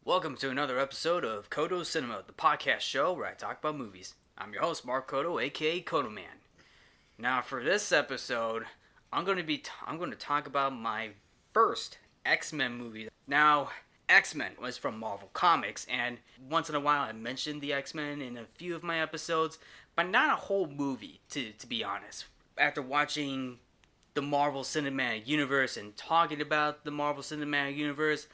Welcome to another episode of Codo Cinema, the podcast show where I talk about movies. I'm your host, Mark Codo, aka Codoman. Now, for this episode, I'm going to talk about my first X-Men movie. Now, X-Men was from Marvel Comics, and once in a while I mentioned the X-Men in a few of my episodes, but not a whole movie, to be honest. After watching the Marvel Cinematic Universe and talking about the Marvel Cinematic Universe,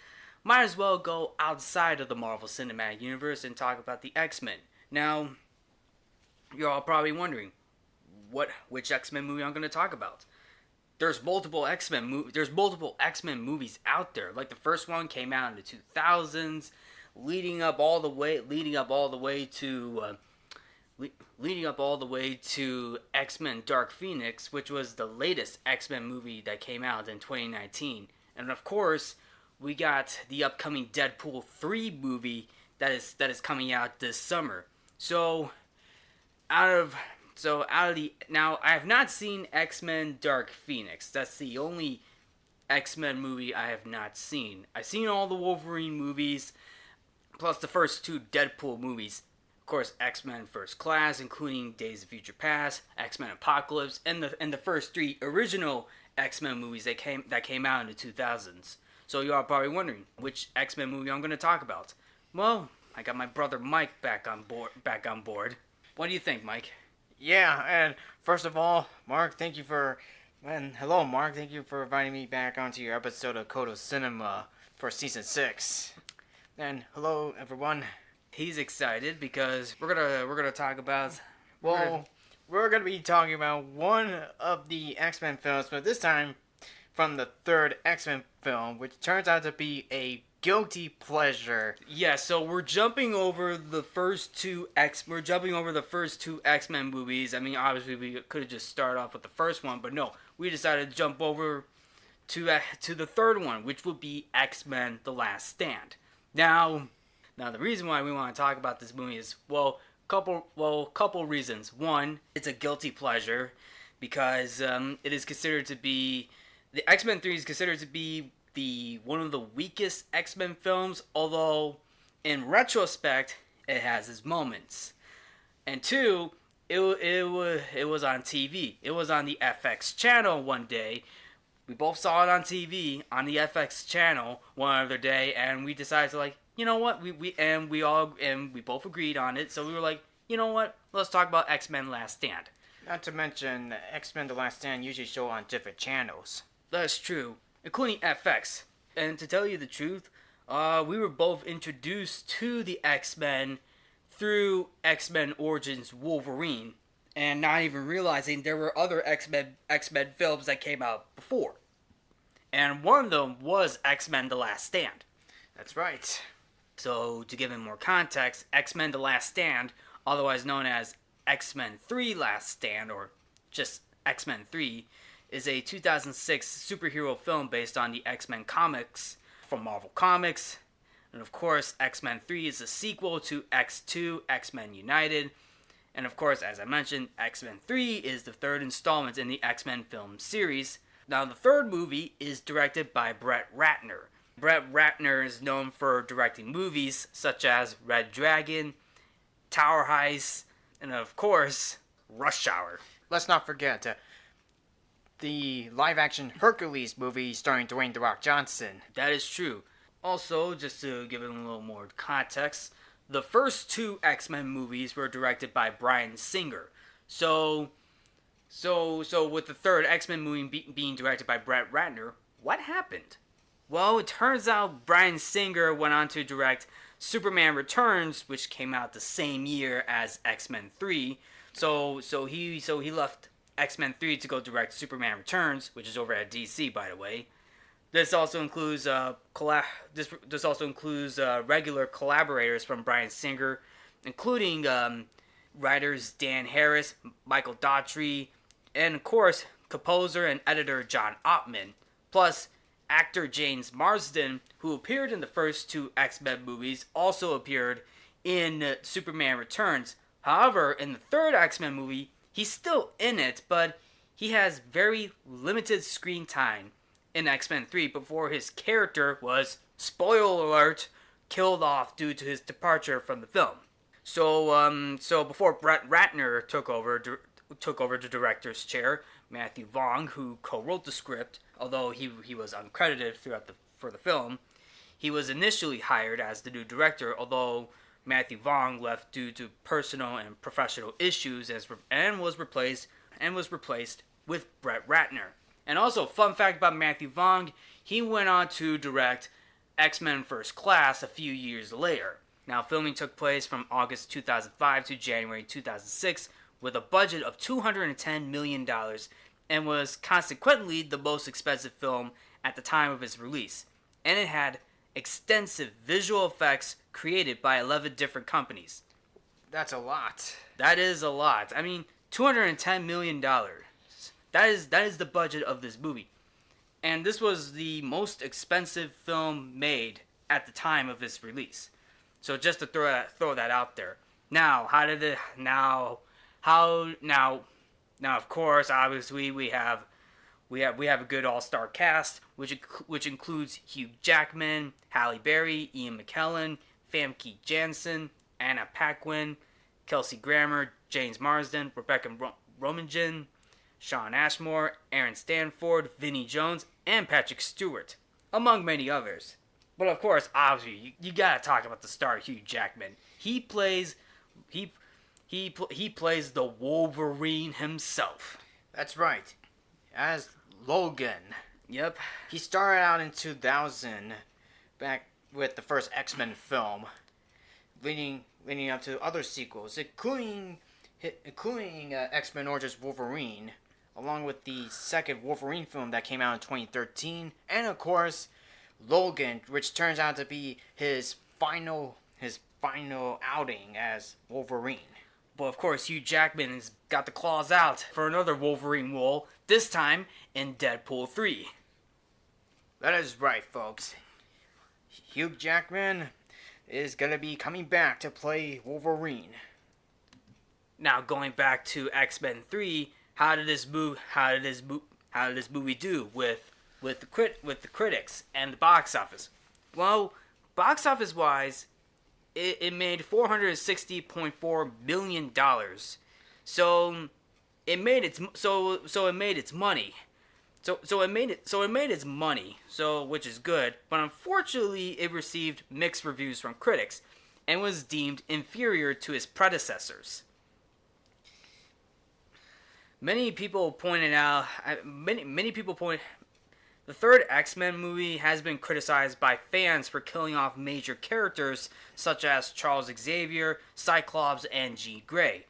might as well go outside of the Marvel Cinematic Universe and talk about the X-Men. Now, you're all probably wondering, which X-Men movie I'm going to talk about. There's multiple X-Men movies out there. Like the first one came out in the 2000s, leading up all the way to X-Men Dark Phoenix, which was the latest X-Men movie that came out in 2019. And of course, we got the upcoming Deadpool 3 movie that is coming out this summer. Now I have not seen X-Men Dark Phoenix. That's the only X-Men movie I have not seen. I've seen all the Wolverine movies, plus the first two Deadpool movies. Of course, X-Men First Class, including Days of Future Past, X-Men Apocalypse, and the first three original X-Men movies that came out in the 2000s. So you are probably wondering which X-Men movie I'm going to talk about. Well, I got my brother Mike back on board. What do you think, Mike? Yeah, and first of all, Mark, hello, Mark. Thank you for inviting me back onto your episode of Codo Cinema for season 6. And hello, everyone. He's excited because we're gonna talk about. We're gonna be talking about one of the X-Men films, but this time from the third X-Men film, which turns out to be a guilty pleasure. Yeah, so we're jumping over the first two X-Men movies. I mean, obviously we could have just started off with the first one, but no, we decided to jump over to the third one, which would be X-Men: The Last Stand. Now the reason why we want to talk about this movie is couple reasons. One, it's a guilty pleasure because it is considered to be. The X-Men 3 is considered to be one of the weakest X-Men films, although in retrospect it has its moments. And two, it was on TV. It was on the FX channel one day. We both saw it on TV on the FX channel one other day, and we decided to you know what? We both agreed on it. So we were like, you know what? Let's talk about X-Men: Last Stand. Not to mention, X-Men: The Last Stand usually show on different channels. That's true, including FX. And to tell you the truth, we were both introduced to the X-Men through X-Men Origins Wolverine, and not even realizing there were other X-Men films that came out before. And one of them was X-Men: The Last Stand. That's right. So, to give it more context, X-Men: The Last Stand, otherwise known as X-Men 3 Last Stand, or just X-Men 3, is a 2006 superhero film based on the X-Men comics from Marvel Comics. And of course, X-Men 3 is a sequel to X2, X-Men United. And of course, as I mentioned, X-Men 3 is the third installment in the X-Men film series. Now, the third movie is directed by Brett Ratner. Brett Ratner is known for directing movies such as Red Dragon, Tower Heist, and of course, Rush Hour. Let's not forget the live-action Hercules movie starring Dwayne "The Rock" Johnson. That is true. Also, just to give it a little more context, the first two X-Men movies were directed by Bryan Singer. So with the third X-Men movie being directed by Brett Ratner, what happened? Well, it turns out Bryan Singer went on to direct Superman Returns, which came out the same year as X-Men 3. So he left X-Men 3 to go direct Superman Returns, which is over at DC, by the way. This also includes regular collaborators from Bryan Singer, including writers Dan Harris, Michael Daughtry, and of course composer and editor John Ottman, plus actor James Marsden, who appeared in the first two X-Men movies, also appeared in Superman Returns. However, in the third X-Men movie, he's still in it, but he has very limited screen time in X-Men 3 before his character was, spoiler alert, killed off due to his departure from the film. So before Brett Ratner took over the director's chair, Matthew Vaughn, who co-wrote the script, although he was uncredited for the film, he was initially hired as the new director, although Matthew Vaughn left due to personal and professional issues and was replaced with Brett Ratner. And also, fun fact about Matthew Vaughn, he went on to direct X-Men First Class a few years later. Now, filming took place from August 2005 to January 2006 with a budget of $210 million and was consequently the most expensive film at the time of its release. And it had extensive visual effects created by 11 different companies. That's a lot. That is a lot. I mean, $210 million. That is the budget of this movie. And this was the most expensive film made at the time of its release. So just to throw that out there. Now, of course, obviously we have a good all-star cast, which includes Hugh Jackman, Halle Berry, Ian McKellen, Famke Janssen, Anna Paquin, Kelsey Grammer, James Marsden, Rebecca Romijn, Shawn Ashmore, Aaron Stanford, Vinnie Jones, and Patrick Stewart, among many others. But of course, obviously, you gotta talk about the star Hugh Jackman. He plays the Wolverine himself. That's right. As Logan. Yep. He started out in 2000, back with the first X-Men film, leading up to other sequels, including X-Men Origins Wolverine, along with the second Wolverine film that came out in 2013, and of course, Logan, which turns out to be his final outing as Wolverine. But of course, Hugh Jackman has got the claws out for another Wolverine role, this time in Deadpool 3. That is right, folks. Hugh Jackman is gonna be coming back to play Wolverine. Now, going back to X-Men 3, how did this movie do with the critics and the box office? Well, box office wise, it made $460.4 million. So it made its money. So it made its money. So which is good, but unfortunately, it received mixed reviews from critics and was deemed inferior to its predecessors. Many people pointed out. The third X-Men movie has been criticized by fans for killing off major characters such as Charles Xavier, Cyclops, and Jean Grey.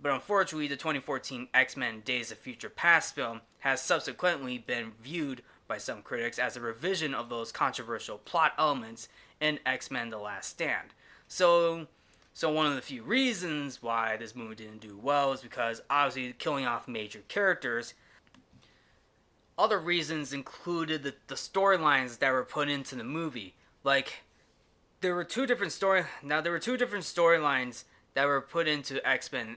But unfortunately, the 2014 X-Men Days of Future Past film has subsequently been viewed by some critics as a revision of those controversial plot elements in X-Men The Last Stand. So one of the few reasons why this movie didn't do well is because obviously killing off major characters. Other reasons included the storylines that were put into the movie. Like, there were two different storylines that were put into X-Men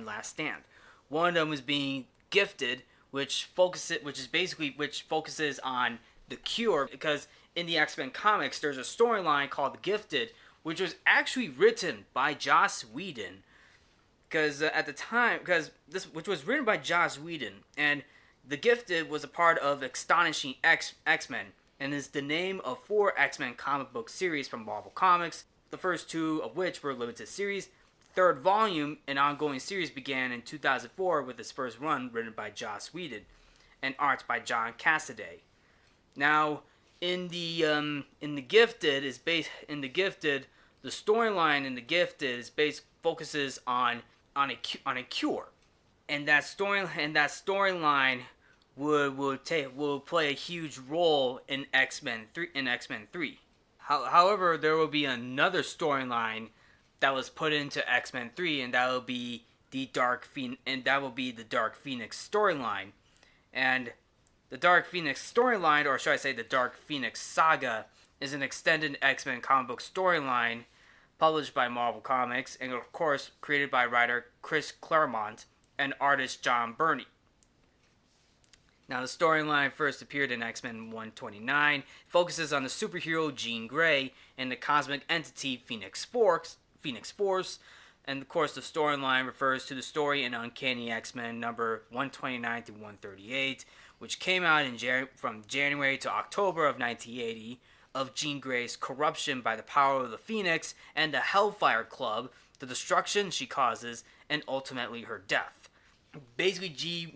Last Stand. One of them was being Gifted, which focuses on the cure, because in the X-Men comics there's a storyline called The Gifted, which was actually written by Joss Whedon. Which was written by Joss Whedon, and The Gifted was a part of Astonishing X-Men, and is the name of 4 X-Men comic book series from Marvel Comics, the first 2 of which were limited series. Third volume, an ongoing series, began in 2004 with its first run written by Joss Whedon, and art by John Cassaday. Now, in the Gifted is based in the Gifted. The storyline in the Gifted is based focuses on a cure, and that storyline will play a huge role in X-Men 3. However, there will be another storyline that was put into X-Men 3, and that will be the Dark Phoenix storyline. And the Dark Phoenix storyline, or should I say the Dark Phoenix saga, is an extended X-Men comic book storyline published by Marvel Comics and of course created by writer Chris Claremont and artist John Burney. Now, the storyline first appeared in X-Men 129, focuses on the superhero Jean Grey and the cosmic entity Phoenix Force, and of course the storyline refers to the story in Uncanny X-Men number 129 to 138, which came out from January to October of 1980, of Jean Grey's corruption by the power of the Phoenix and the Hellfire Club, the destruction she causes, and ultimately her death. Basically,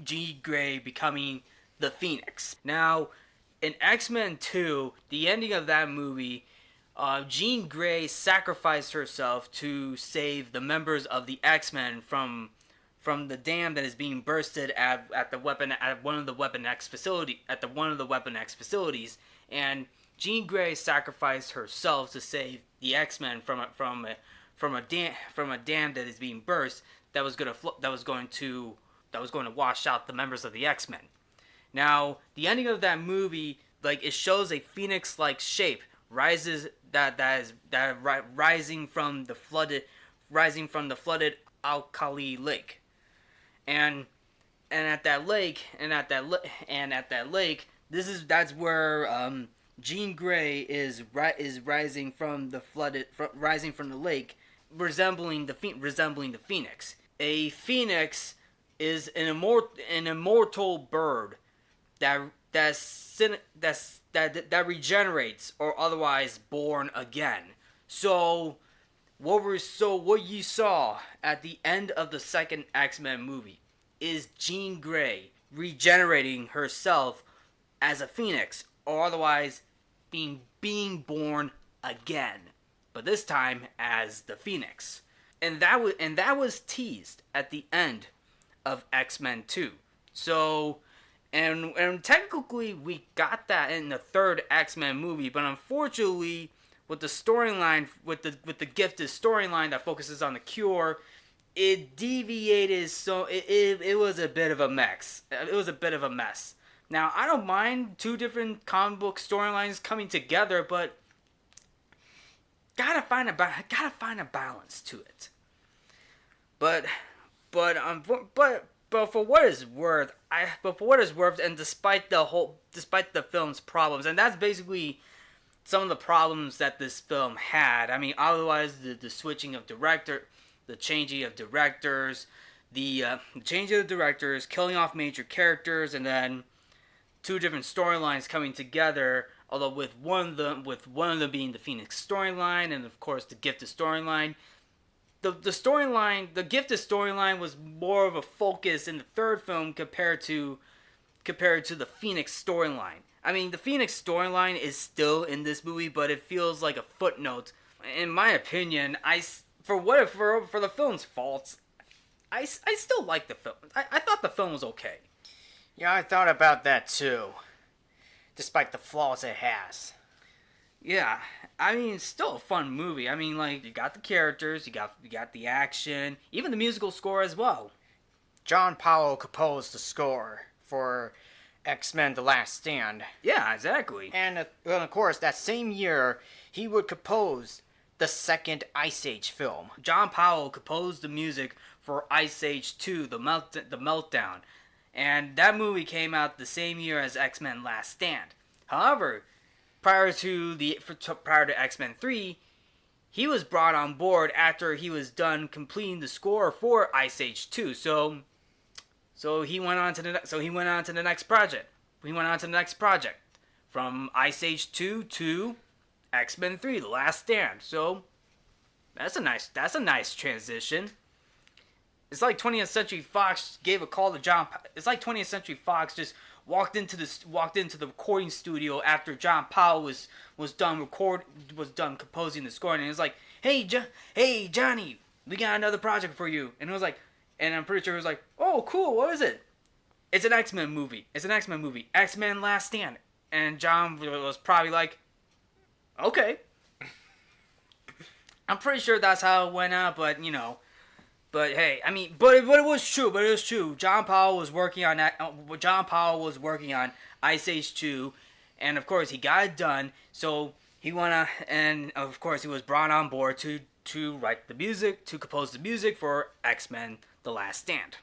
Jean Grey becoming the Phoenix. Now, in X-Men 2, the ending of that movie, Jean Grey sacrificed herself to save the members of the X-Men from the dam that is being bursted at one of the Weapon X facilities, and Jean Grey sacrificed herself to save the X-Men from a dam that is being burst that was going to wash out the members of the X-Men. Now, the ending of that movie, it shows a phoenix-like shape rising from the flooded alkali lake, and at that lake, that's where Jean Grey is rising from the lake, resembling the phoenix. A phoenix is an immortal bird that regenerates or otherwise born again. So what you saw at the end of the second X-Men movie is Jean Grey regenerating herself as a phoenix, or otherwise being born again, but this time as the Phoenix. And that was teased at the end of X-Men 2. So, and technically we got that in the third X-Men movie, but unfortunately with the storyline, with the Gifted storyline that focuses on the cure, it deviated, so it was a bit of a mess. Now, I don't mind two different comic book storylines coming together, but gotta find a balance to it. But for what it's worth, and despite the film's problems, and that's basically some of the problems that this film had. I mean, otherwise the switching of director, the changing of directors, killing off major characters, and then two different storylines coming together. Although with one of them being the Phoenix storyline, and of course the Gifted storyline. The Gifted storyline was more of a focus in the third film compared to the Phoenix storyline. I mean, the Phoenix storyline is still in this movie, but it feels like a footnote. In my opinion, for the film's faults, I still like the film. I thought the film was okay. Yeah, I thought about that too, despite the flaws it has. Yeah, I mean, it's still a fun movie. I mean, you got the characters, you got the action, even the musical score as well. John Powell composed the score for X-Men: The Last Stand. Yeah, exactly. And of course, that same year, he would compose the second Ice Age film. John Powell composed the music for Ice Age 2, The Meltdown. And that movie came out the same year as X-Men: Last Stand. However, prior to X-Men 3, he was brought on board after he was done completing the score for Ice Age 2. So he went on to the next project. From Ice Age 2 to X-Men 3, The Last Stand. So that's a nice transition. It's like 20th Century Fox gave a call to John. It's like 20th Century Fox just walked into the recording studio after John Powell was done composing the score, and it was like, hey Johnny, we got another project for you. And it was like, and I'm pretty sure it was like, oh cool, what is it? It's an X-Men movie. X-Men Last Stand. And John was probably like, okay. I'm pretty sure that's how it went out, but but hey, I mean, but it was true. John Powell was working on that. John Powell was working on Ice Age 2, and of course he got it done. So he went on, and of course he was brought on board to write the music, to compose the music for X-Men: The Last Stand.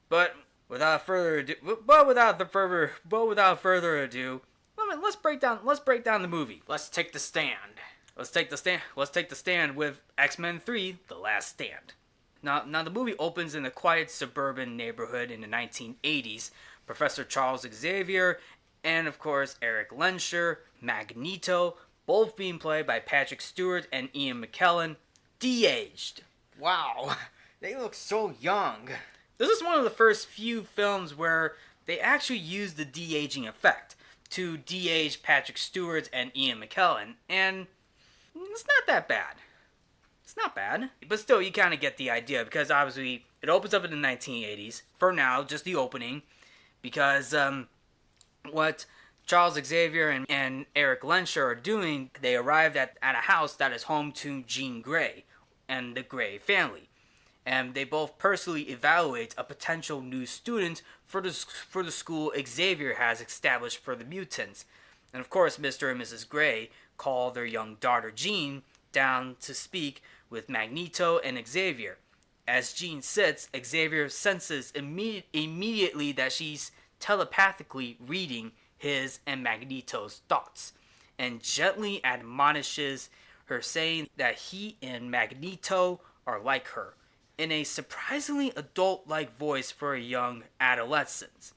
But without further ado, let's break down the movie. Let's take the stand. Let's take the stand with X-Men 3: The Last Stand. Now the movie opens in a quiet suburban neighborhood in the 1980s. Professor Charles Xavier and of course Eric Lensher, Magneto, both being played by Patrick Stewart and Ian McKellen, de-aged. Wow, they look so young. This is one of the first few films where they actually used the de-aging effect to de-age Patrick Stewart and Ian McKellen, and it's not that bad. It's not bad. But still, you kind of get the idea, because obviously it opens up in the 1980s. For now, just the opening. Because what Charles Xavier and Eric Lensher are doing, they arrived at a house that is home to Jean Grey and the Grey family. And they both personally evaluate a potential new student for the school Xavier has established for the mutants. And of course, Mr. and Mrs. Grey call their young daughter Jean down to speak with Magneto and Xavier. As Jean sits, Xavier senses immediately that she's telepathically reading his and Magneto's thoughts, and gently admonishes her, saying that he and Magneto are like her, in a surprisingly adult-like voice for a young adolescent.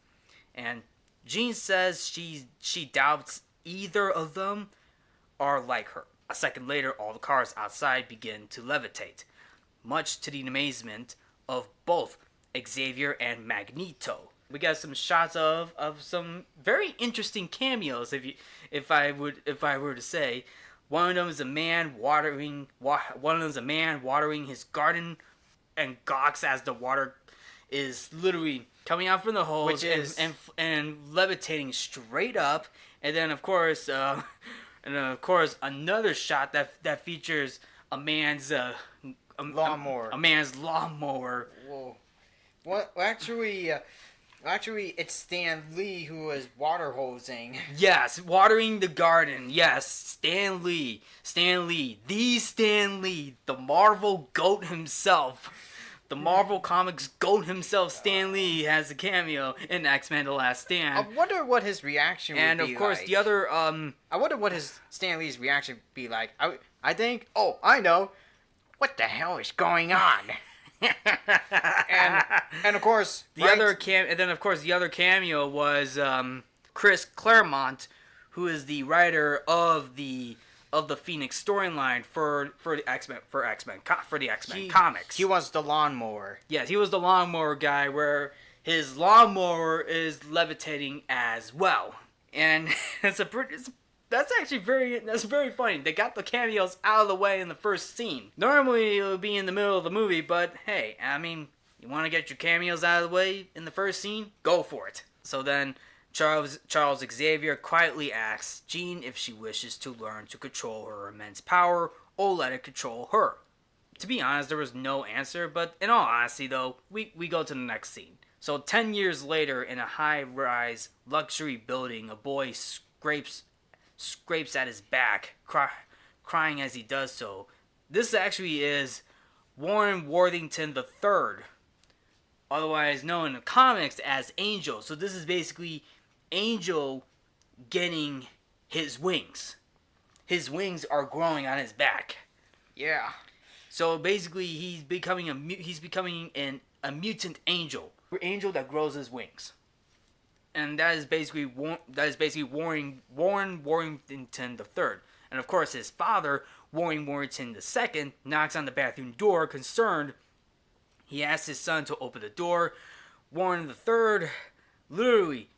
And Jean says she doubts either of them are like her. A second later, all the cars outside begin to levitate, much to the amazement of both Xavier and Magneto. We got some shots of some very interesting cameos. If I were to say, one of them is a man watering his garden, and gawks as the water is literally coming out from the hose and levitating straight up. And then of course another shot that features a man's lawnmower. A man's lawnmower. Whoa. What? Actually, it's Stan Lee who is water hosing. Yes, watering the garden. Yes, Stan Lee, the Marvel goat himself. The Marvel Comics goat himself, Stan Lee, has a cameo in X-Men: The Last Stand. I wonder what his reaction would be like. And of course, the other I wonder what his Stan Lee's reaction would be like. I think. Oh, I know. What the hell is going on? and of course the other cameo was Chris Claremont, who is the writer of the Phoenix storyline for the X-Men comics. He was the lawnmower. Yes, he was the lawnmower guy, where his lawnmower is levitating as well. And that's very funny. They got the cameos out of the way in the first scene. Normally it would be in the middle of the movie, but hey, I mean, you want to get your cameos out of the way in the first scene? Go for it. So then Charles Xavier quietly asks Jean if she wishes to learn to control her immense power or let it control her. To be honest, there was no answer, but in all honesty though, we go to the next scene. So 10 years later, in a high-rise luxury building, a boy scrapes at his back, crying as he does so. This actually is Warren Worthington III, otherwise known in the comics as Angel. So this is basically Angel getting his wings. His wings are growing on his back. Yeah. So basically, he's becoming a mutant angel. An angel that grows his wings. And that is basically Warren Worthington III. And of course, his father, Warren Worthington II, knocks on the bathroom door. Concerned, he asks his son to open the door. Warren III literally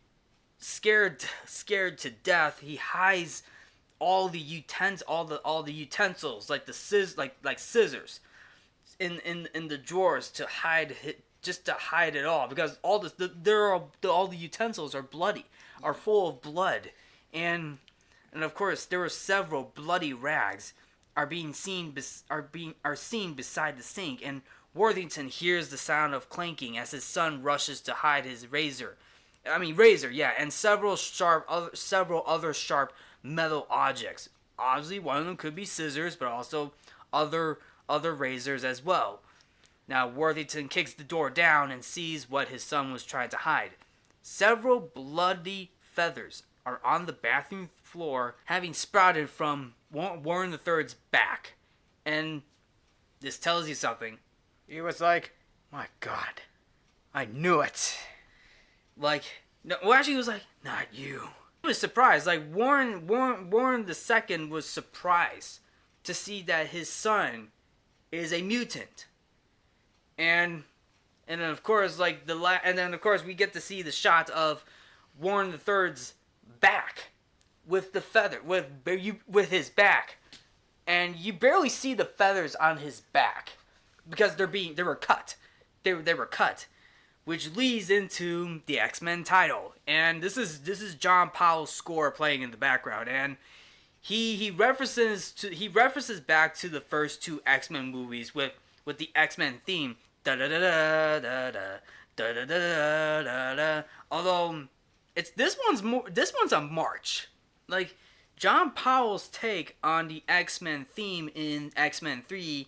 scared to death. He hides all the utensils like scissors in the drawers to hide it all, because all the utensils are full of blood, and of course there were several bloody rags are seen beside the sink, and Worthington hears the sound of clanking as his son rushes to hide his razor, and several other sharp metal objects. Obviously, one of them could be scissors, but also other razors as well. Now, Worthington kicks the door down and sees what his son was trying to hide. Several bloody feathers are on the bathroom floor, having sprouted from Warren III's back. And this tells you something. He was like, my God, I knew it. He was like, not you. He was surprised. Like, Warren II was surprised to see that his son is a mutant. And then of course, we get to see the shot of Warren III's back with the feather, with his back, and you barely see the feathers on his back because they were cut, which leads into the X-Men title. And this is John Powell's score playing in the background, and he references back to the first two X-Men movies with the X-Men theme. Da da da da da da da da da da. Although this one's a march. Like, John Powell's take on the X-Men theme in X-Men 3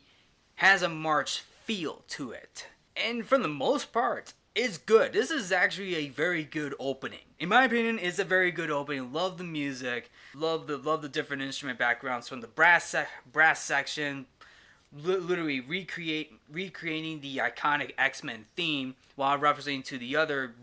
has a march feel to it, and for the most part, it's good. This is actually a very good opening. In my opinion, it's a very good opening. Love the music. Love the different instrument backgrounds from the brass section. Literally recreating the iconic X-Men theme while referencing to the other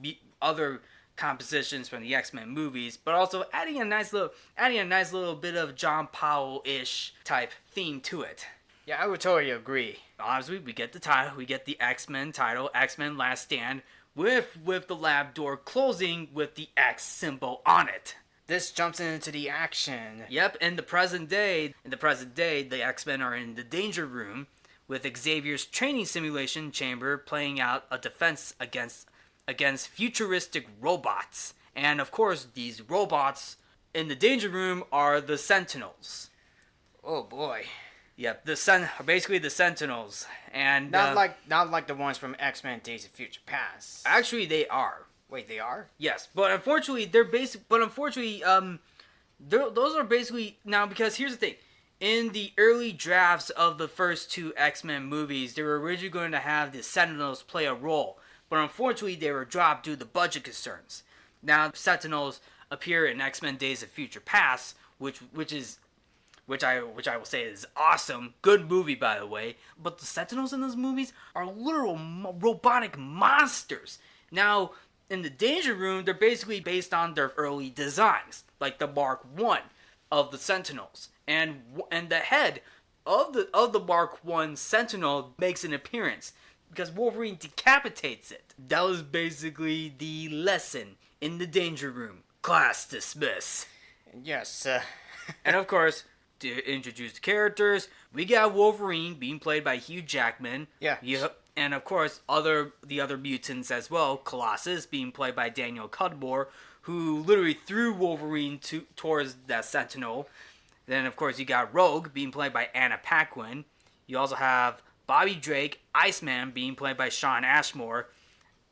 compositions from the X-Men movies, but also adding a nice little bit of John Powell-ish type theme to it. Yeah, I would totally agree. Obviously, we get the title. We get the X-Men title, X-Men Last Stand, with the lab door closing with the X symbol on it. This jumps into the action. Yep, in the present day, the X-Men are in the Danger Room with Xavier's training simulation chamber playing out a defense against futuristic robots. And of course, these robots in the Danger Room are the Sentinels. Oh boy. Yep, basically the Sentinels. And not like the ones from X-Men Days of Future Past. Actually, they are. Wait, they are? Yes, but unfortunately, those are basically now, because here's the thing: in the early drafts of the first two X-Men movies, they were originally going to have the Sentinels play a role, but unfortunately, they were dropped due to budget concerns. Now, the Sentinels appear in X-Men Days of Future Past, which I will say is awesome, good movie by the way. But the Sentinels in those movies are literal robotic monsters. Now, in the Danger Room, they're basically based on their early designs, like the Mark I of the Sentinels, and the head of the Mark I Sentinel makes an appearance because Wolverine decapitates it. That was basically the lesson in the Danger Room. Class dismiss. Yes. And of course, to introduce the characters, we got Wolverine being played by Hugh Jackman. Yeah. Yep. And of course, the other mutants as well. Colossus being played by Daniel Cudmore, who literally threw Wolverine towards that Sentinel. Then of course you got Rogue being played by Anna Paquin. You also have Bobby Drake, Iceman, being played by Shawn Ashmore.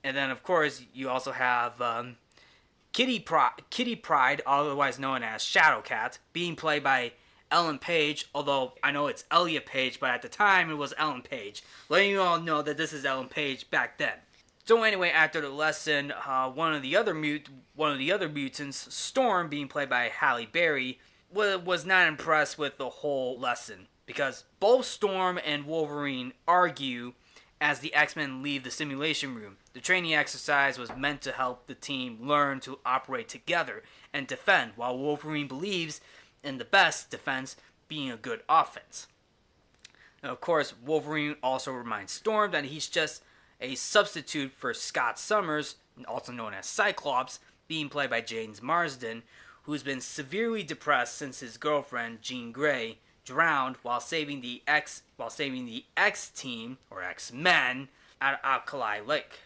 And then of course you also have Kitty Pryde, otherwise known as Shadowcat, being played by Ellen Page, although I know it's Elliot Page, but at the time it was Ellen Page. Letting you all know that this is Ellen Page back then. So anyway, after the lesson, one of the other mutants, Storm, being played by Halle Berry, was not impressed with the whole lesson, because both Storm and Wolverine argue as the X-Men leave the simulation room. The training exercise was meant to help the team learn to operate together and defend, while Wolverine believes in the best defense being a good offense. And of course, Wolverine also reminds Storm that he's just a substitute for Scott Summers also known as Cyclops, being played by James Marsden, who's been severely depressed since his girlfriend Jean Grey drowned while saving the X team or X-Men at Alkali Lake.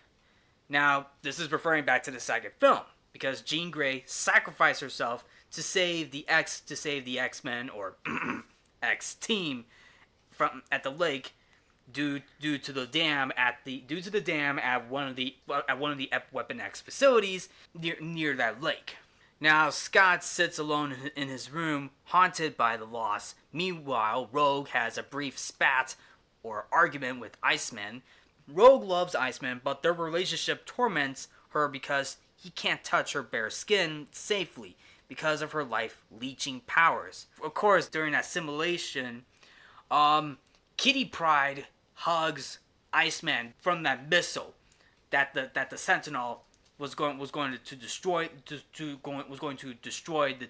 Now, this is referring back to the second film because Jean Grey sacrificed herself to save the X-Men or X team from at the lake due to the dam at one of the Weapon X facilities near that lake. Now, Scott sits alone in his room, haunted by the loss. Meanwhile, Rogue has a brief spat or argument with Iceman. Rogue loves Iceman, but their relationship torments her because he can't touch her bare skin safely because of her life-leeching powers. Of course, during that simulation, Kitty Pryde hugs Iceman from that missile that the Sentinel was going to destroy the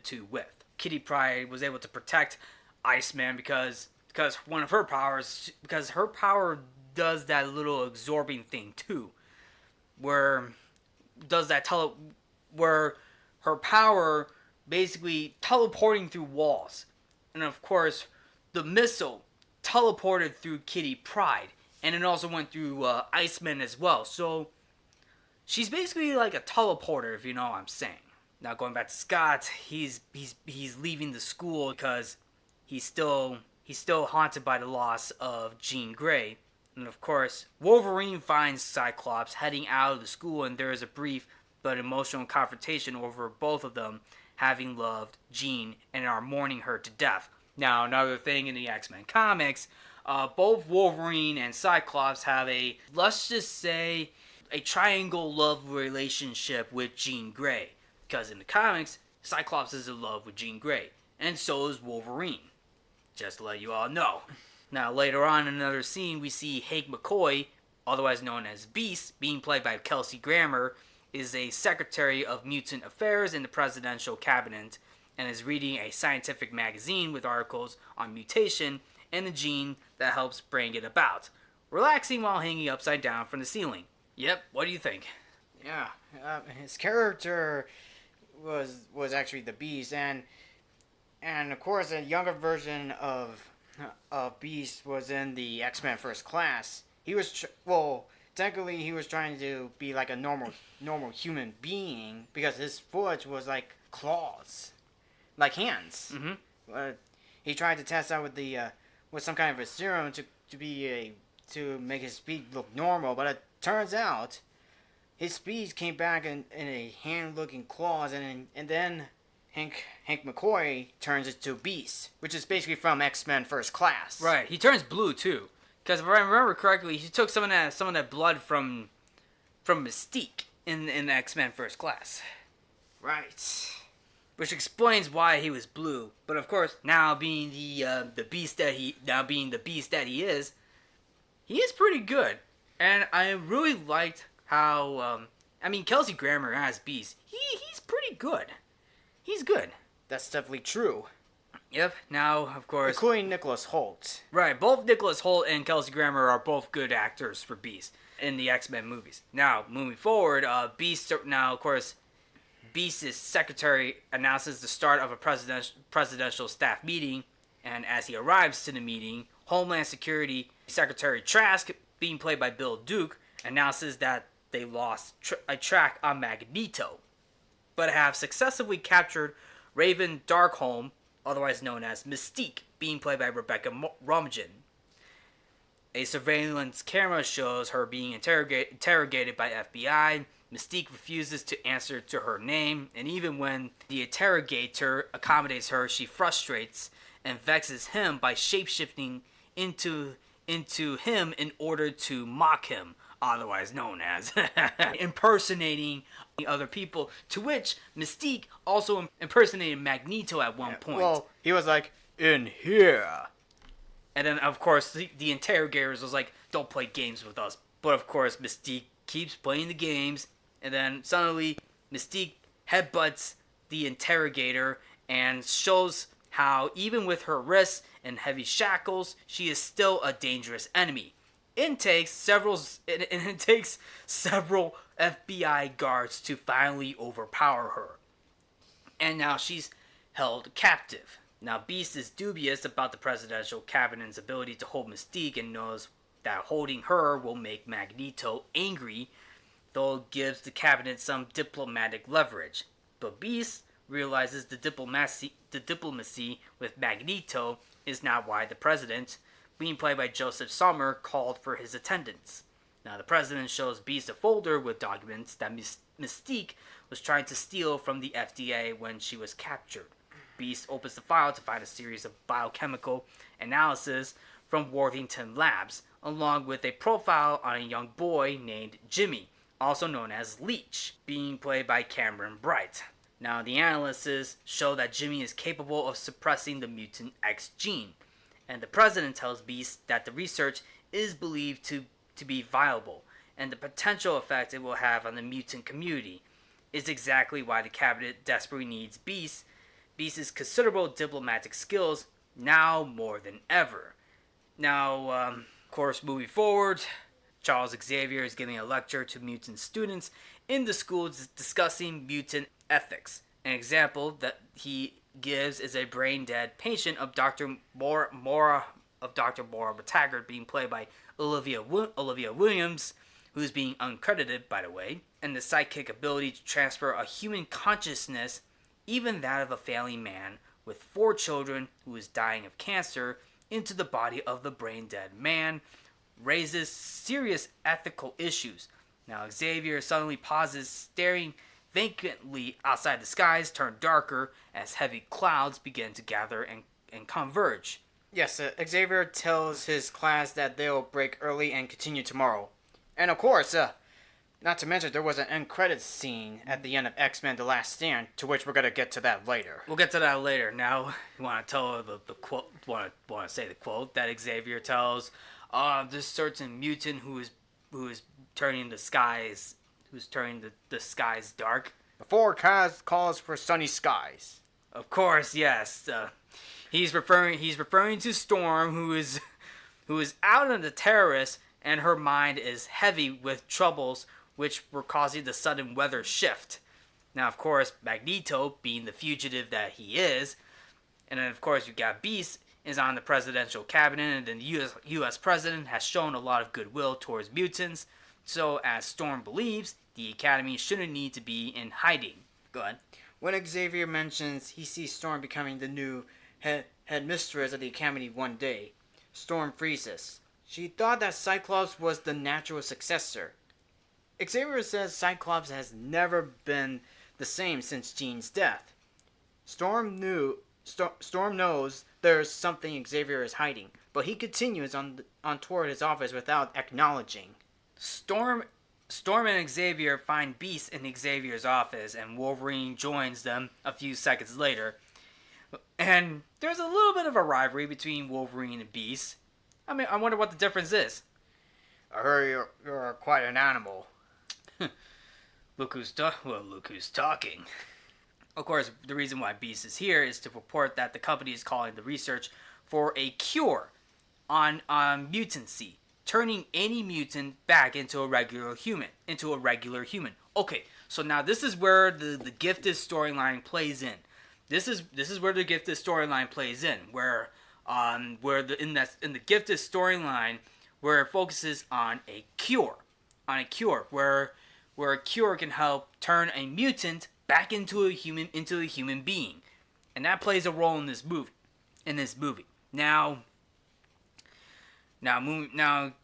two with. Kitty Pryde was able to protect Iceman because one of her powers, because her power does that little absorbing thing too, where her power basically teleporting through walls, and of course the missile teleported through Kitty Pryde, and it also went through Iceman as well. So she's basically like a teleporter, if you know what I'm saying. Now going back to Scott, he's leaving the school because he's still haunted by the loss of Jean Grey. And of course, Wolverine finds Cyclops heading out of the school, and there is a brief but emotional confrontation over both of them having loved Jean and are mourning her to death. Now, another thing in the X-Men comics, both Wolverine and Cyclops have let's just say, a triangle love relationship with Jean Grey. Because in the comics, Cyclops is in love with Jean Grey, and so is Wolverine. Just to let you all know. Now, later on in another scene, we see Hank McCoy, otherwise known as Beast, being played by Kelsey Grammer, is a Secretary of Mutant Affairs in the Presidential Cabinet, and is reading a scientific magazine with articles on mutation and the gene that helps bring it about, relaxing while hanging upside down from the ceiling. Yep, what do you think? Yeah, his character was actually the Beast, and of course a younger version of Beast was in the X-Men First Class. He was technically he was trying to be like a normal human being because his foot was like claws, like hands. Mm-hmm. He tried to test out with some kind of a serum to make his speed look normal, but it turns out his speed came back in a hand-looking claws, and then Hank McCoy turns it to Beast, which is basically from X-Men First Class. Right, he turns blue too, because if I remember correctly, he took some of that blood from Mystique in X-Men First Class. Right. Which explains why he was blue. But of course, now being the beast that he is pretty good. And I really liked how Kelsey Grammer as Beast, he's pretty good. He's good. That's definitely true. Yep. Now, of course, including Nicholas Hoult. Right. Both Nicholas Hoult and Kelsey Grammer are both good actors for Beast in the X-Men movies. Now, moving forward, Beast's secretary announces the start of a presidential staff meeting, and as he arrives to the meeting, Homeland Security Secretary Trask, being played by Bill Duke, announces that they lost a track on Magneto, but have successfully captured Raven Darkholme, otherwise known as Mystique, being played by Rebecca Romijn. A surveillance camera shows her being interrogated by FBI. Mystique refuses to answer to her name, and even when the interrogator accommodates her, she frustrates and vexes him by shapeshifting into him in order to mock him, otherwise known as impersonating other people, to which Mystique also impersonated Magneto at one point. Well, he was like, "In here." And then, of course, the interrogators was like, "Don't play games with us." But, of course, Mystique keeps playing the games, and then suddenly Mystique headbutts the interrogator and shows how, even with her wrists and heavy shackles, she is still a dangerous enemy. It takes several FBI guards to finally overpower her. And now she's held captive. Now Beast is dubious about the presidential cabinet's ability to hold Mystique and knows that holding her will make Magneto angry, though it gives the cabinet some diplomatic leverage. But Beast realizes the diplomacy with Magneto is not why the president, being played by Joseph Sommer, called for his attendance. Now the president shows Beast a folder with documents that Mystique was trying to steal from the FDA when she was captured. Beast opens the file to find a series of biochemical analysis from Worthington Labs, along with a profile on a young boy named Jimmy, also known as Leech, being played by Cameron Bright. Now the analyses show that Jimmy is capable of suppressing the mutant X gene, and the president tells Beast that the research is believed to be viable, and the potential effect it will have on the mutant community is exactly why the cabinet desperately needs Beast's considerable diplomatic skills now more than ever. Now, of course, moving forward, Charles Xavier is giving a lecture to mutant students in the school discussing mutant ethics. An example that he gives is a brain-dead patient of Dr. Maura Taggart, being played by Olivia Williams, who's being uncredited, by the way, and the psychic ability to transfer a human consciousness, even that of a failing man with 4 children who is dying of cancer, into the body of the brain-dead man, raises serious ethical issues. Now Xavier suddenly pauses, staring vacantly outside. The skies turn darker as heavy clouds begin to gather and converge. Yes, Xavier tells his class that they'll break early and continue tomorrow. And of course, not to mention there was an end credits scene at the end of X-Men The Last Stand, to which we're going to get to that later. We'll get to that later. Now, you want to tell the quote, want to say the quote that Xavier tells this certain mutant who is turning the skies dark. Before Kaz calls for sunny skies. Of course, yes. He's referring to Storm, who is out on the terrace, and her mind is heavy with troubles which were causing the sudden weather shift. Now, of course, Magneto, being the fugitive that he is, and then of course you got Beast, is on the presidential cabinet, and then the U.S. president has shown a lot of goodwill towards mutants. So, as Storm believes, the Academy shouldn't need to be in hiding. Go ahead. When Xavier mentions he sees Storm becoming the new headmistress of the Academy one day, Storm freezes. She thought that Cyclops was the natural successor. Xavier says Cyclops has never been the same since Jean's death. Storm knows there's something Xavier is hiding, but he continues on toward his office without acknowledging. Storm and Xavier find Beast in Xavier's office, and Wolverine joins them a few seconds later. And there's a little bit of a rivalry between Wolverine and Beast. I mean, I wonder what the difference is. I heard you're quite an animal. Look who's talking. Of course, the reason why Beast is here is to report that the company is calling the research for a cure on mutancy, turning any mutant back into a regular human. Okay, so now this is where the Gifted storyline plays in. This is where the Gifted storyline plays in, where in the Gifted storyline, where it focuses on a cure, where a cure can help turn a mutant back into a human being, and that plays a role in this movie. Now,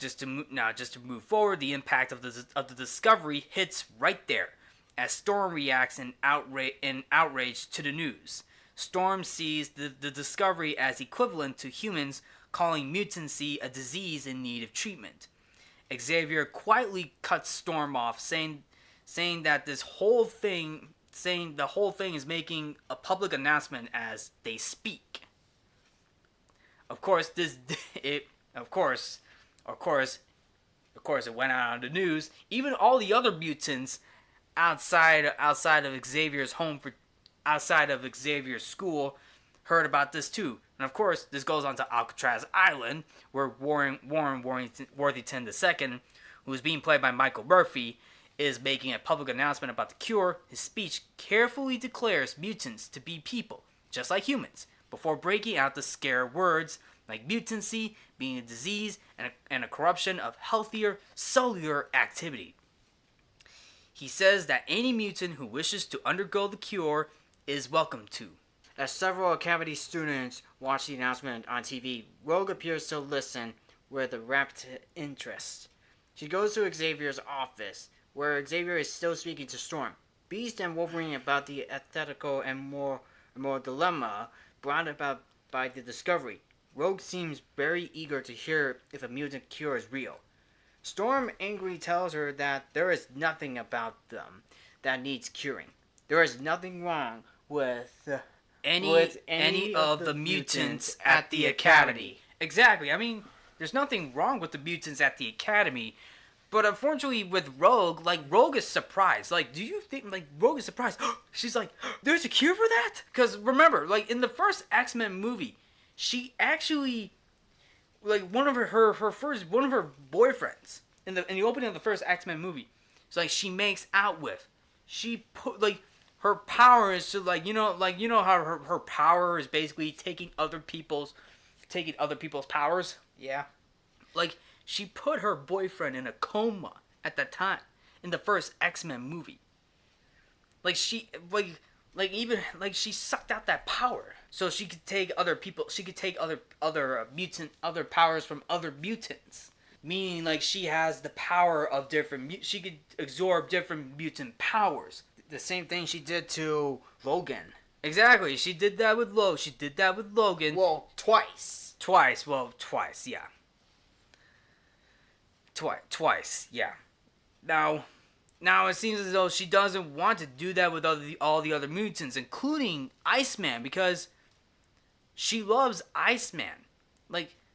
just to move forward, the impact of the discovery hits right there, as Storm reacts in outrage to the news. Storm sees the discovery as equivalent to humans calling mutancy a disease in need of treatment. Xavier quietly cuts Storm off, saying that the whole thing is making a public announcement as they speak. Of course, it went out on the news. Even all the other mutants outside of Xavier's home, outside of Xavier's school, heard about this too. And of course, this goes on to Alcatraz Island, where Warren Worthington II, who is being played by Michael Murphy, is making a public announcement about the cure, his speech carefully declares mutants to be people, just like humans, before breaking out the scare words like mutancy being a disease and a corruption of healthier cellular activity. He says that any mutant who wishes to undergo the cure is welcome to. As several Academy students watch the announcement on TV, Rogue appears to listen with rapt interest. She goes to Xavier's office, where Xavier is still speaking to Storm, Beast, and Wolverine about the ethical and more dilemma brought about by the discovery. Rogue seems very eager to hear if a mutant cure is real. Storm angrily tells her that there is nothing about them that needs curing. There is nothing wrong with any of the mutants at the Academy. Exactly. I mean, there's nothing wrong with the mutants at the Academy, but unfortunately with Rogue, Rogue is surprised. Do you think, Rogue is surprised? She's like, there's a cure for that? Because remember, in the first X-Men movie, she actually, one of her boyfriends in the opening of the first X-Men movie, it's she makes out with. She put, her power is to, how her power is basically taking other people's powers. Yeah. She put her boyfriend in a coma at that time in the first X-Men movie. She sucked out that power so she could take other people. She could take other powers from other mutants. Meaning, she has the power of different. She could absorb different mutant powers. The same thing she did to Logan. Exactly. She did that with Logan. Well, twice. Well, twice. Yeah. Twice. Yeah. Now it seems as though she doesn't want to do that with all the other mutants, including Iceman, because she loves Iceman.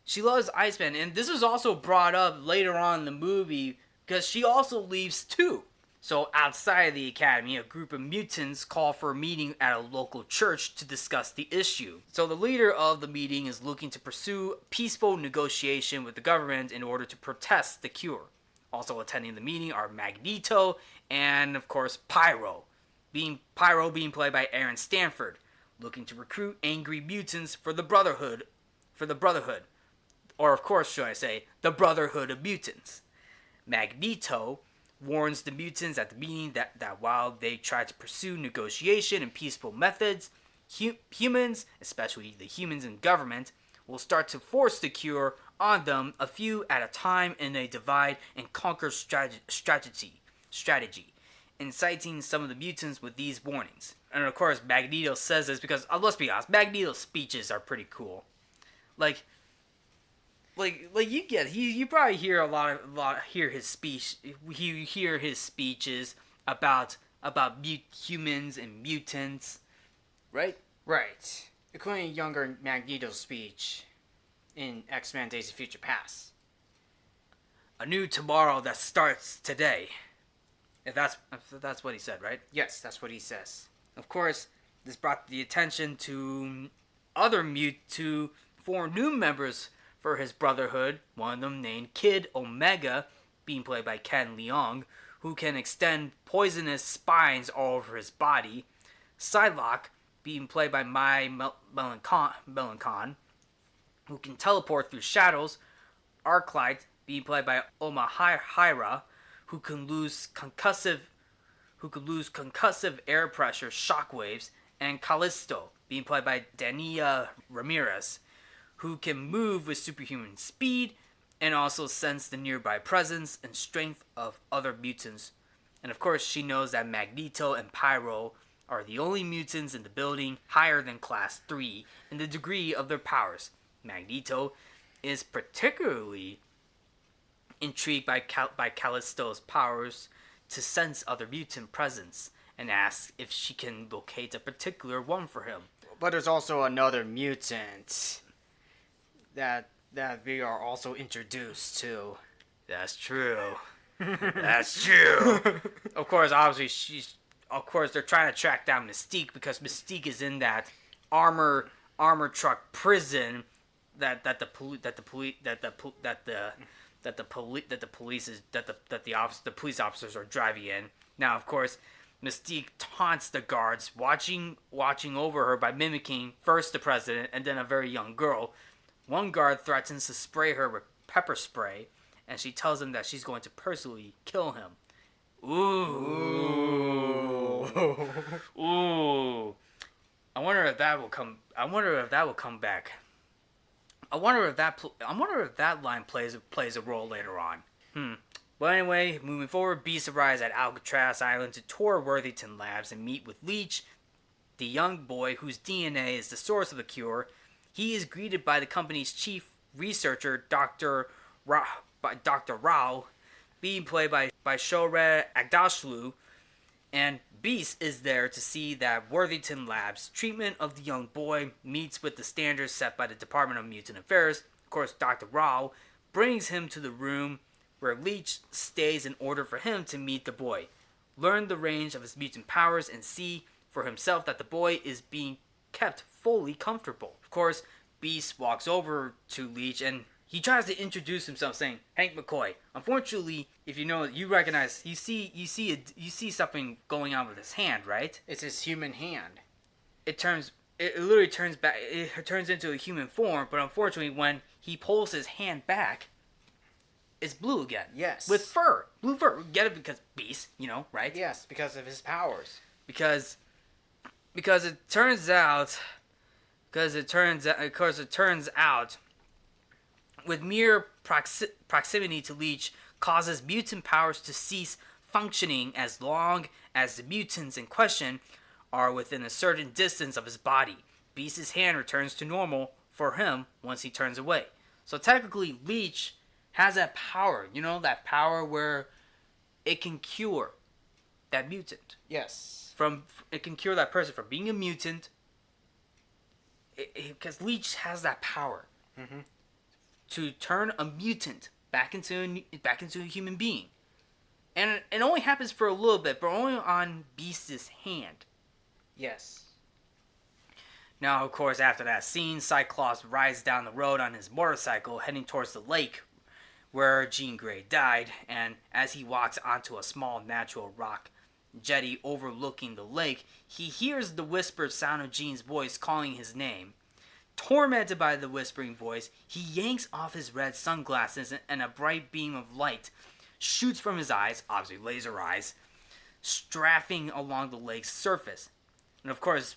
She loves Iceman, and this was also brought up later on in the movie because she also leaves too. So outside of the Academy, a group of mutants call for a meeting at a local church to discuss the issue. So the leader of the meeting is looking to pursue peaceful negotiation with the government in order to protest the cure. Also attending the meeting are Magneto and, of course, Pyro being played by Aaron Stanford, looking to recruit angry mutants for the Brotherhood. Or, of course, should I say, the Brotherhood of Mutants. Magneto warns the mutants at the meeting that while they try to pursue negotiation and peaceful methods, humans, especially the humans in government, will start to force the cure on them, a few at a time, in a divide and conquer strategy, inciting some of the mutants with these warnings. And of course, Magneto says this because, let's be honest, Magneto's speeches are pretty cool. You probably hear his speech. You hear his speeches about humans and mutants, right? Right. Including younger Magneto's speech in X-Men Days of Future Past. A new tomorrow that starts today. If that's what he said, right? Yes, that's what he says. Of course, this brought the attention to to 4 new members for his Brotherhood, one of them named Kid Omega, being played by Ken Leung, who can extend poisonous spines all over his body. Psylocke, being played by Mai Melancon, who can teleport through shadows. Arclight, being played by Omahira, who can lose concussive air pressure shockwaves, and Callisto, being played by Dania Ramirez, who can move with superhuman speed and also sense the nearby presence and strength of other mutants. And of course, she knows that Magneto and Pyro are the only mutants in the building higher than Class 3 in the degree of their powers. Magneto is particularly intrigued by Callisto's powers to sense other mutant presence and asks if she can locate a particular one for him. But there's also another mutant that we are also introduced to. That's true. That's true. Of course, obviously, they're trying to track down Mystique because Mystique is in that armor the the police officers are driving in. Now, of course, Mystique taunts the guards, watching over her by mimicking first the president and then a very young girl. One guard threatens to spray her with pepper spray, and she tells him that she's going to personally kill him. Ooh. Ooh. I wonder if that will come back. I wonder if that line plays a role later on. But anyway, moving forward, Beast arrives at Alcatraz Island to tour Worthington Labs and meet with Leech, the young boy whose DNA is the source of the cure. He is greeted by the company's chief researcher, Dr. Rao, being played by Shohreh Aghdashloo, and Beast is there to see that Worthington Labs' treatment of the young boy meets with the standards set by the Department of Mutant Affairs. Of course, Dr. Rao brings him to the room where Leech stays in order for him to meet the boy, learn the range of his mutant powers, and see for himself that the boy is being kept fully comfortable. Of course, Beast walks over to Leech and he tries to introduce himself, saying, "Hank McCoy." Unfortunately, if you know, you recognize, you see something going on with his hand, right? It's his human hand. It literally turns back. It turns into a human form, but unfortunately, when he pulls his hand back, it's blue again. Yes. With fur. Blue fur. Get it? Because Beast, right? Yes, because of his powers. Because it turns out, with mere proximity to Leech causes mutant powers to cease functioning as long as the mutants in question are within a certain distance of his body. Beast's hand returns to normal for him once he turns away. So technically, Leech has that power, that power where it can cure that mutant. Yes. It can cure that person from being a mutant. Because Leech has that power to turn a mutant back into a human being, and it only happens for a little bit, but only on Beast's hand. Yes. Now, of course, after that scene, Cyclops rides down the road on his motorcycle, heading towards the lake where Jean Grey died, and as he walks onto a small natural rock jetty overlooking the lake, he hears the whispered sound of Jean's voice calling his name. Tormented by the whispering voice, he yanks off his red sunglasses and a bright beam of light shoots from his eyes, obviously laser eyes, strafing along the lake's surface. And of course,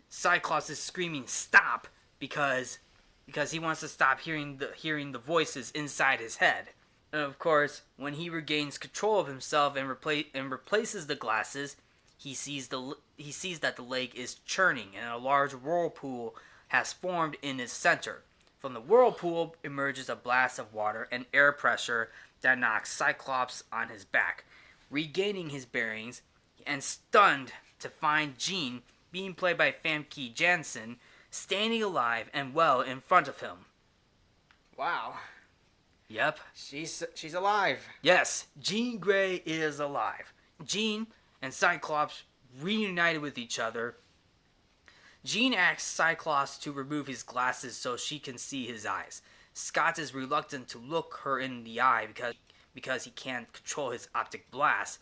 Cyclops is screaming "Stop!" because he wants to stop hearing the voices inside his head. And of course, when he regains control of himself and replaces the glasses, he sees that the lake is churning and a large whirlpool has formed in its center. From the whirlpool emerges a blast of water and air pressure that knocks Cyclops on his back, regaining his bearings and stunned to find Jean, being played by Famke Janssen, standing alive and well in front of him. Wow. Yep. She's alive. Yes, Jean Grey is alive. Jean and Cyclops reunited with each other. Jean asks Cyclops to remove his glasses so she can see his eyes. Scott is reluctant to look her in the eye because he can't control his optic blast.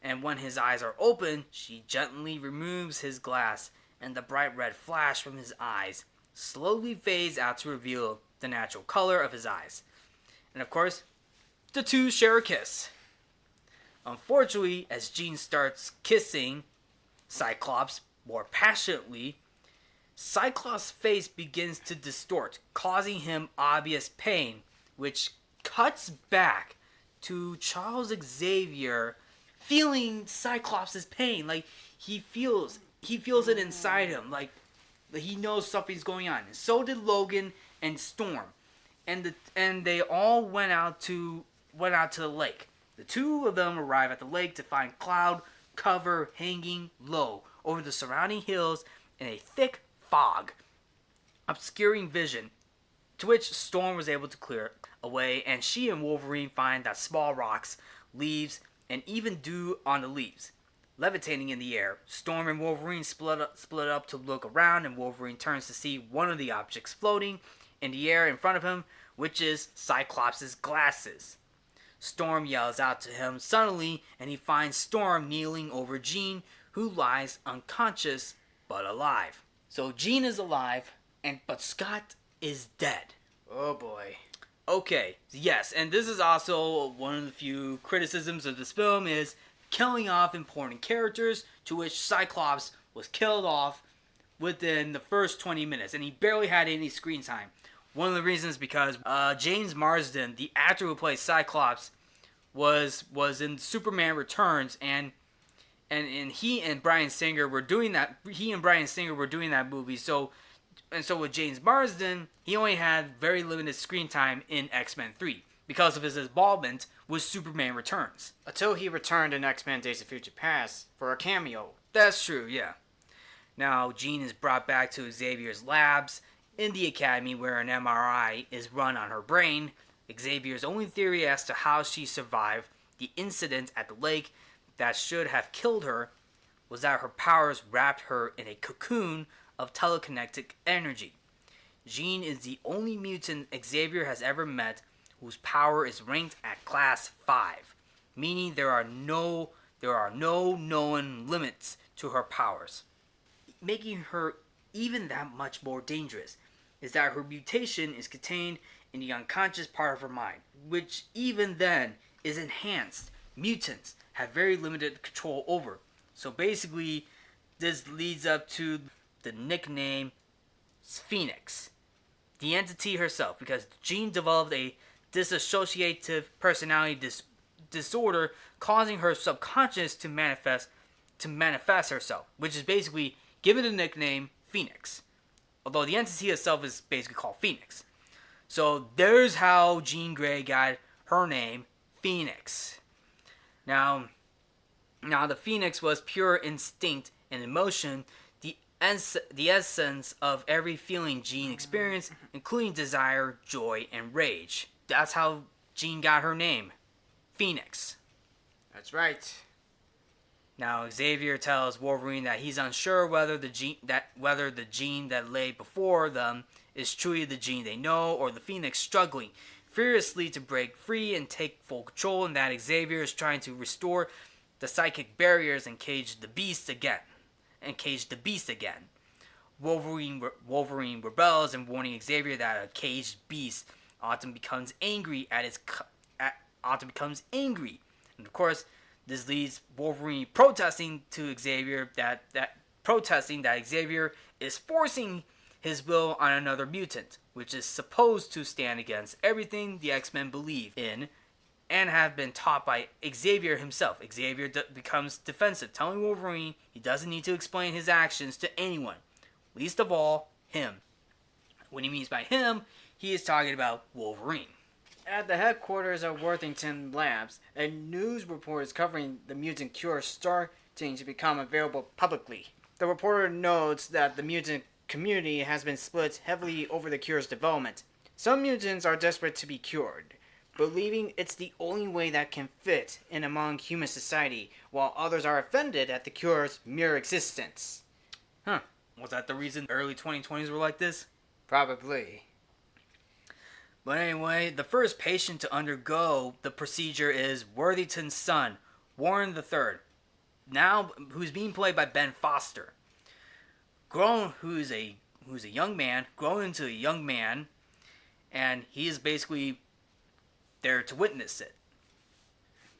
And when his eyes are open, she gently removes his glass, and the bright red flash from his eyes slowly fades out to reveal the natural color of his eyes. And of course, the two share a kiss. Unfortunately, as Jean starts kissing Cyclops more passionately, Cyclops' face begins to distort, causing him obvious pain, which cuts back to Charles Xavier feeling Cyclops' pain. Like, he feels it inside him, like he knows something's going on. And so did Logan and Storm. And they all went out to the lake. The two of them arrive at the lake to find cloud cover hanging low over the surrounding hills in a thick fog, obscuring vision, to which Storm was able to clear away, and she and Wolverine find that small rocks, leaves, and even dew on the leaves, levitating in the air. Storm and Wolverine split up to look around, and Wolverine turns to see one of the objects floating in the air in front of him, which is Cyclops' glasses. Storm yells out to him suddenly, and he finds Storm kneeling over Jean, who lies unconscious but alive. So Jean is alive, but Scott is dead. Oh boy. Okay, yes, and this is also one of the few criticisms of this film is killing off important characters, to which Cyclops was killed off within the first 20 minutes, and he barely had any screen time. One of the reasons because James Marsden, the actor who plays Cyclops, was in Superman Returns, and he and Bryan Singer were doing that. He and Bryan Singer were doing that movie. So with James Marsden, he only had very limited screen time in X-Men 3 because of his involvement with Superman Returns. Until he returned in X-Men Days of Future Past for a cameo. That's true, yeah. Now, Jean is brought back to Xavier's labs in the academy where an MRI is run on her brain. Xavier's only theory as to how she survived the incident at the lake that should have killed her was that her powers wrapped her in a cocoon of telekinetic energy. Jean is the only mutant Xavier has ever met whose power is ranked at class 5, meaning there are no known limits to her powers. Making her even that much more dangerous is that her mutation is contained in the unconscious part of her mind, which even then is enhanced. Mutants have very limited control over. So basically, this leads up to the nickname Phoenix, the entity herself, because Jean developed a dissociative personality disorder, causing her subconscious to manifest herself, which is basically given the nickname Phoenix. Although the entity itself is basically called Phoenix. So there's how Jean Grey got her name, Phoenix. Now the Phoenix was pure instinct and emotion, the essence of every feeling Jean experienced, including desire, joy, and rage. That's how Jean got her name, Phoenix. That's right. Now Xavier tells Wolverine that he's unsure whether the gene that lay before them is truly the gene they know, or the Phoenix struggling furiously to break free and take full control, and that Xavier is trying to restore the psychic barriers and cage the beast again. Wolverine rebels and warning Xavier that a caged beast often becomes angry and of course this leads Wolverine protesting to Xavier that Xavier is forcing his will on another mutant, which is supposed to stand against everything the X-Men believe in and have been taught by Xavier himself. Xavier becomes defensive, telling Wolverine he doesn't need to explain his actions to anyone, least of all him. What he means by him, he is talking about Wolverine. At the headquarters of Worthington Labs, a news report is covering the mutant cure starting to become available publicly. The reporter notes that the mutant community has been split heavily over the cure's development. Some mutants are desperate to be cured, believing it's the only way that can fit in among human society, while others are offended at the cure's mere existence. Huh. Was that the reason the early 2020s were like this? Probably. But anyway, the first patient to undergo the procedure is Worthington's son, Warren III, now who's being played by Ben Foster. Who's a young man, grown into a young man, and he is basically there to witness it.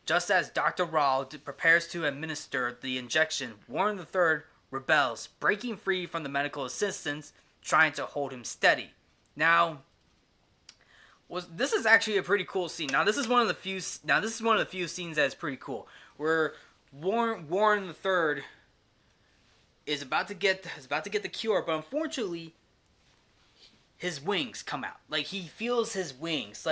Just as Dr. Rahl prepares to administer the injection, Warren III rebels, breaking free from the medical assistants, trying to hold him steady. Now, this is actually a pretty cool scene. Now this is one of the few scenes that is pretty cool, where Warren III is about to get the cure, but unfortunately, his wings come out. Like he feels his wings.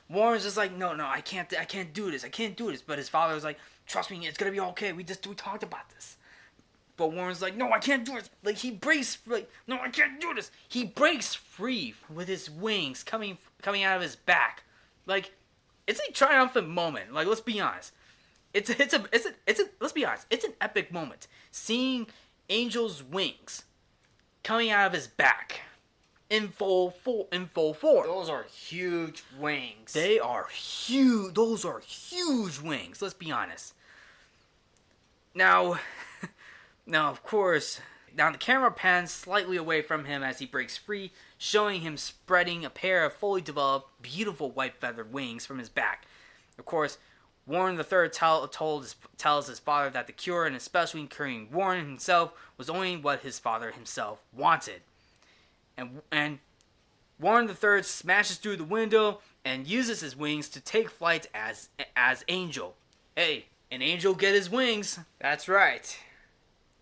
Warren's just like, no, I can't do this. But his father was like, trust me, it's gonna be okay. We talked about this. But Warren's like, no, I can't do it. Like he breaks, no, I can't do this. He breaks free with his wings coming out of his back. Like, it's a triumphant moment. Like, let's be honest. Let's be honest. It's an epic moment. Seeing Angel's wings coming out of his back. in full form. Those are huge wings. They are huge. Those are huge wings. Let's be honest. Now, of course, now the camera pans slightly away from him as he breaks free, showing him spreading a pair of fully developed, beautiful white feathered wings from his back. Of course, Warren III tells his father that the cure, and especially curing Warren himself, was only what his father himself wanted. And Warren III smashes through the window and uses his wings to take flight as Angel. Hey, an angel get his wings. That's right.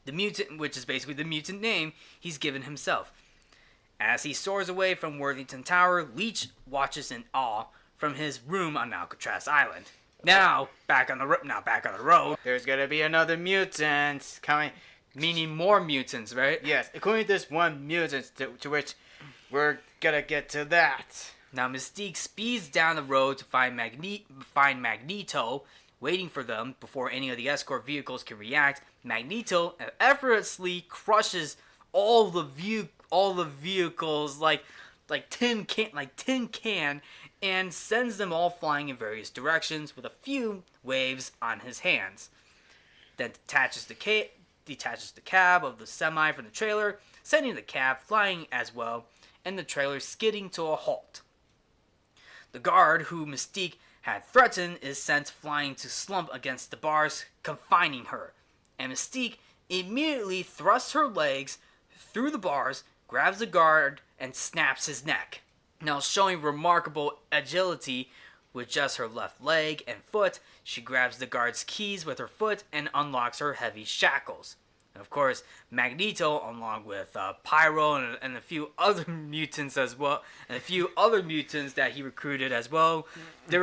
The mutant, which is basically the mutant name he's given himself. As he soars away from Worthington Tower, Leech watches in awe from his room on Alcatraz Island. Now back on the road. There's gonna be another mutant coming. Meaning more mutants, right? Yes, including this one mutant to which we're gonna get to that. Now Mystique speeds down the road to find Magneto, waiting for them before any of the escort vehicles can react. Magneto effortlessly crushes all the vehicles like tin can, and sends them all flying in various directions with a few waves on his hands. Then detaches the cab of the semi from the trailer, sending the cab flying as well, and the trailer skidding to a halt. The guard, who Mystique had threatened, is sent flying to slump against the bars, confining her. And Mystique immediately thrusts her legs through the bars, grabs the guard, and snaps his neck. Now, showing remarkable agility with just her left leg and foot, she grabs the guard's keys with her foot and unlocks her heavy shackles. And of course, Magneto, along with Pyro and a few other mutants as well, and a few other mutants that he recruited as well, they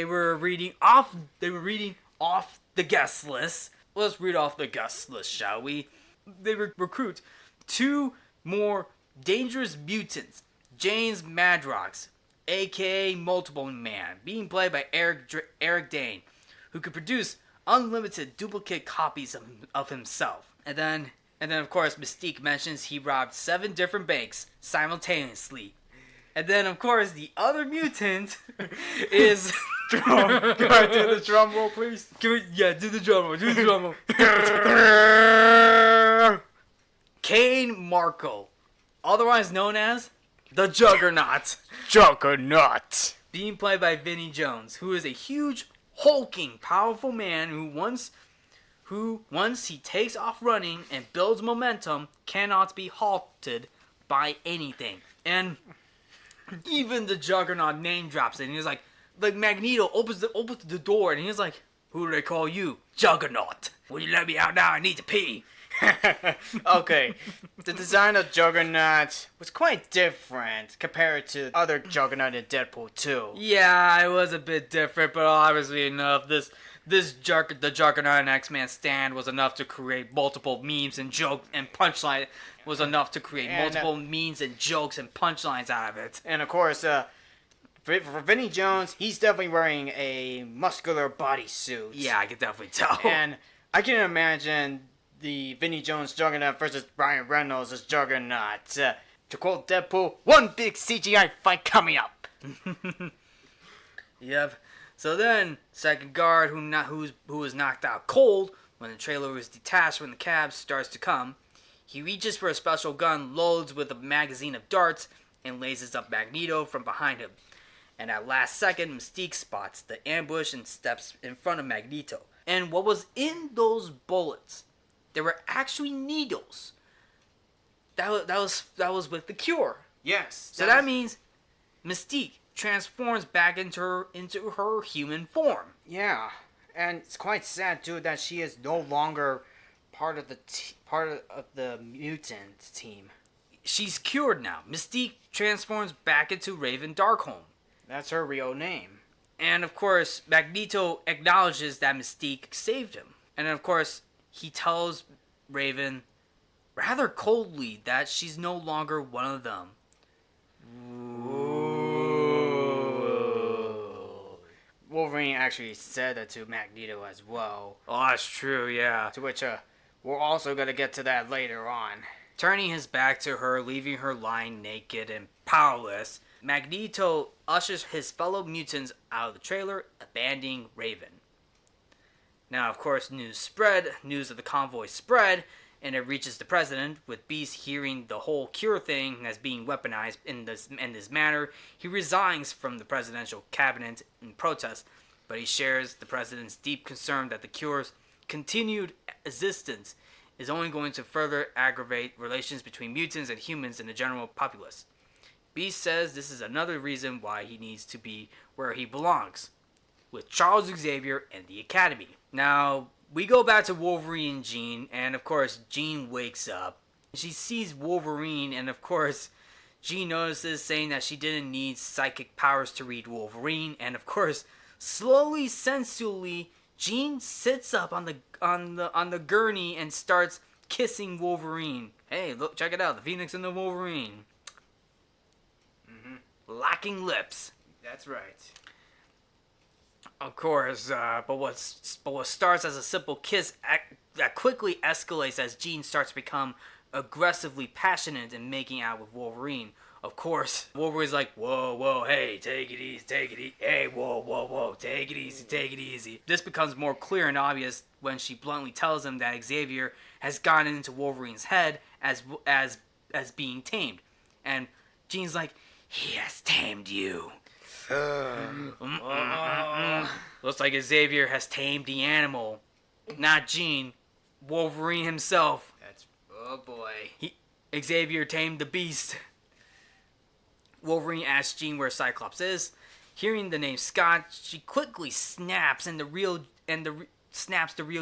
were reading off the guest list. Let's read off the guest list, shall we? They recruit 2 more dangerous mutants. James Madrox, aka Multiple Man, being played by Eric Dane, who could produce unlimited duplicate copies of himself. And then of course Mystique mentions he robbed 7 different banks simultaneously. And then of course the other mutant is Can I do the drum roll, please? do the drum roll. Kane Marco, otherwise known as the Juggernaut. Being played by Vinnie Jones, who is a huge, hulking, powerful man who once he takes off running and builds momentum, cannot be halted by anything. And even the Juggernaut name drops it, and he's like Magneto opens the door, and he's like, "Who do they call you? Juggernaut. Will you let me out now? I need to pee." Okay, the design of Juggernaut was quite different compared to other Juggernaut in Deadpool 2. Yeah, it was a bit different, but obviously enough. The Juggernaut and X-Men stand was enough to create multiple memes and jokes, and punchline was enough to create multiple memes and jokes and punchlines out of it. And of course, for Vinnie Jones, he's definitely wearing a muscular bodysuit. Yeah, I can definitely tell. And I can imagine the Vinnie Jones Juggernaut versus Ryan Reynolds as Juggernaut. To quote Deadpool, one big CGI fight coming up. Yep. So then, second guard, who was knocked out cold when the trailer was detached when the cab starts to come, he reaches for a special gun, loads with a magazine of darts, and lasers up Magneto from behind him. And at last second, Mystique spots the ambush and steps in front of Magneto. And what was in those bullets? There were actually needles. That was with the cure. Yes. So that means Mystique transforms back into her human form. Yeah, and it's quite sad too that she is no longer part of the mutant team. She's cured now. Mystique transforms back into Raven Darkholm. That's her real name. And of course, Magneto acknowledges that Mystique saved him. And of course, he tells Raven rather coldly that she's no longer one of them. Wolverine actually said that to Magneto as well. Oh, that's true, yeah. To which we're also going to get to that later on. Turning his back to her, leaving her lying naked and powerless, Magneto ushers his fellow mutants out of the trailer, abandoning Raven. Now, of course, news of the convoy spread, and it reaches the president, with Beast hearing the whole cure thing as being weaponized in this manner. He resigns from the presidential cabinet in protest, but he shares the president's deep concern that the cure's continued existence is only going to further aggravate relations between mutants and humans and the general populace. Beast says this is another reason why he needs to be where he belongs, with Charles Xavier and the Academy. Now, we go back to Wolverine and Jean, and of course, Jean wakes up. She sees Wolverine, and of course, Jean notices, saying that she didn't need psychic powers to read Wolverine, and of course, slowly, sensually, Jean sits up on the gurney and starts kissing Wolverine. Hey, look, check it out, the Phoenix and the Wolverine. Locking lips. That's right. Of course, but what starts as a simple kiss that quickly escalates as Jean starts to become aggressively passionate in making out with Wolverine. Of course, Wolverine's like, whoa, hey, take it easy, hey, whoa, take it easy. This becomes more clear and obvious when she bluntly tells him that Xavier has gotten into Wolverine's head as being tamed. And Jean's like, he has tamed you. Looks like Xavier has tamed the animal. Not Jean. Wolverine himself. Oh boy. Xavier tamed the beast. Wolverine asks Jean where Cyclops is. Hearing the name Scott, she quickly snaps the real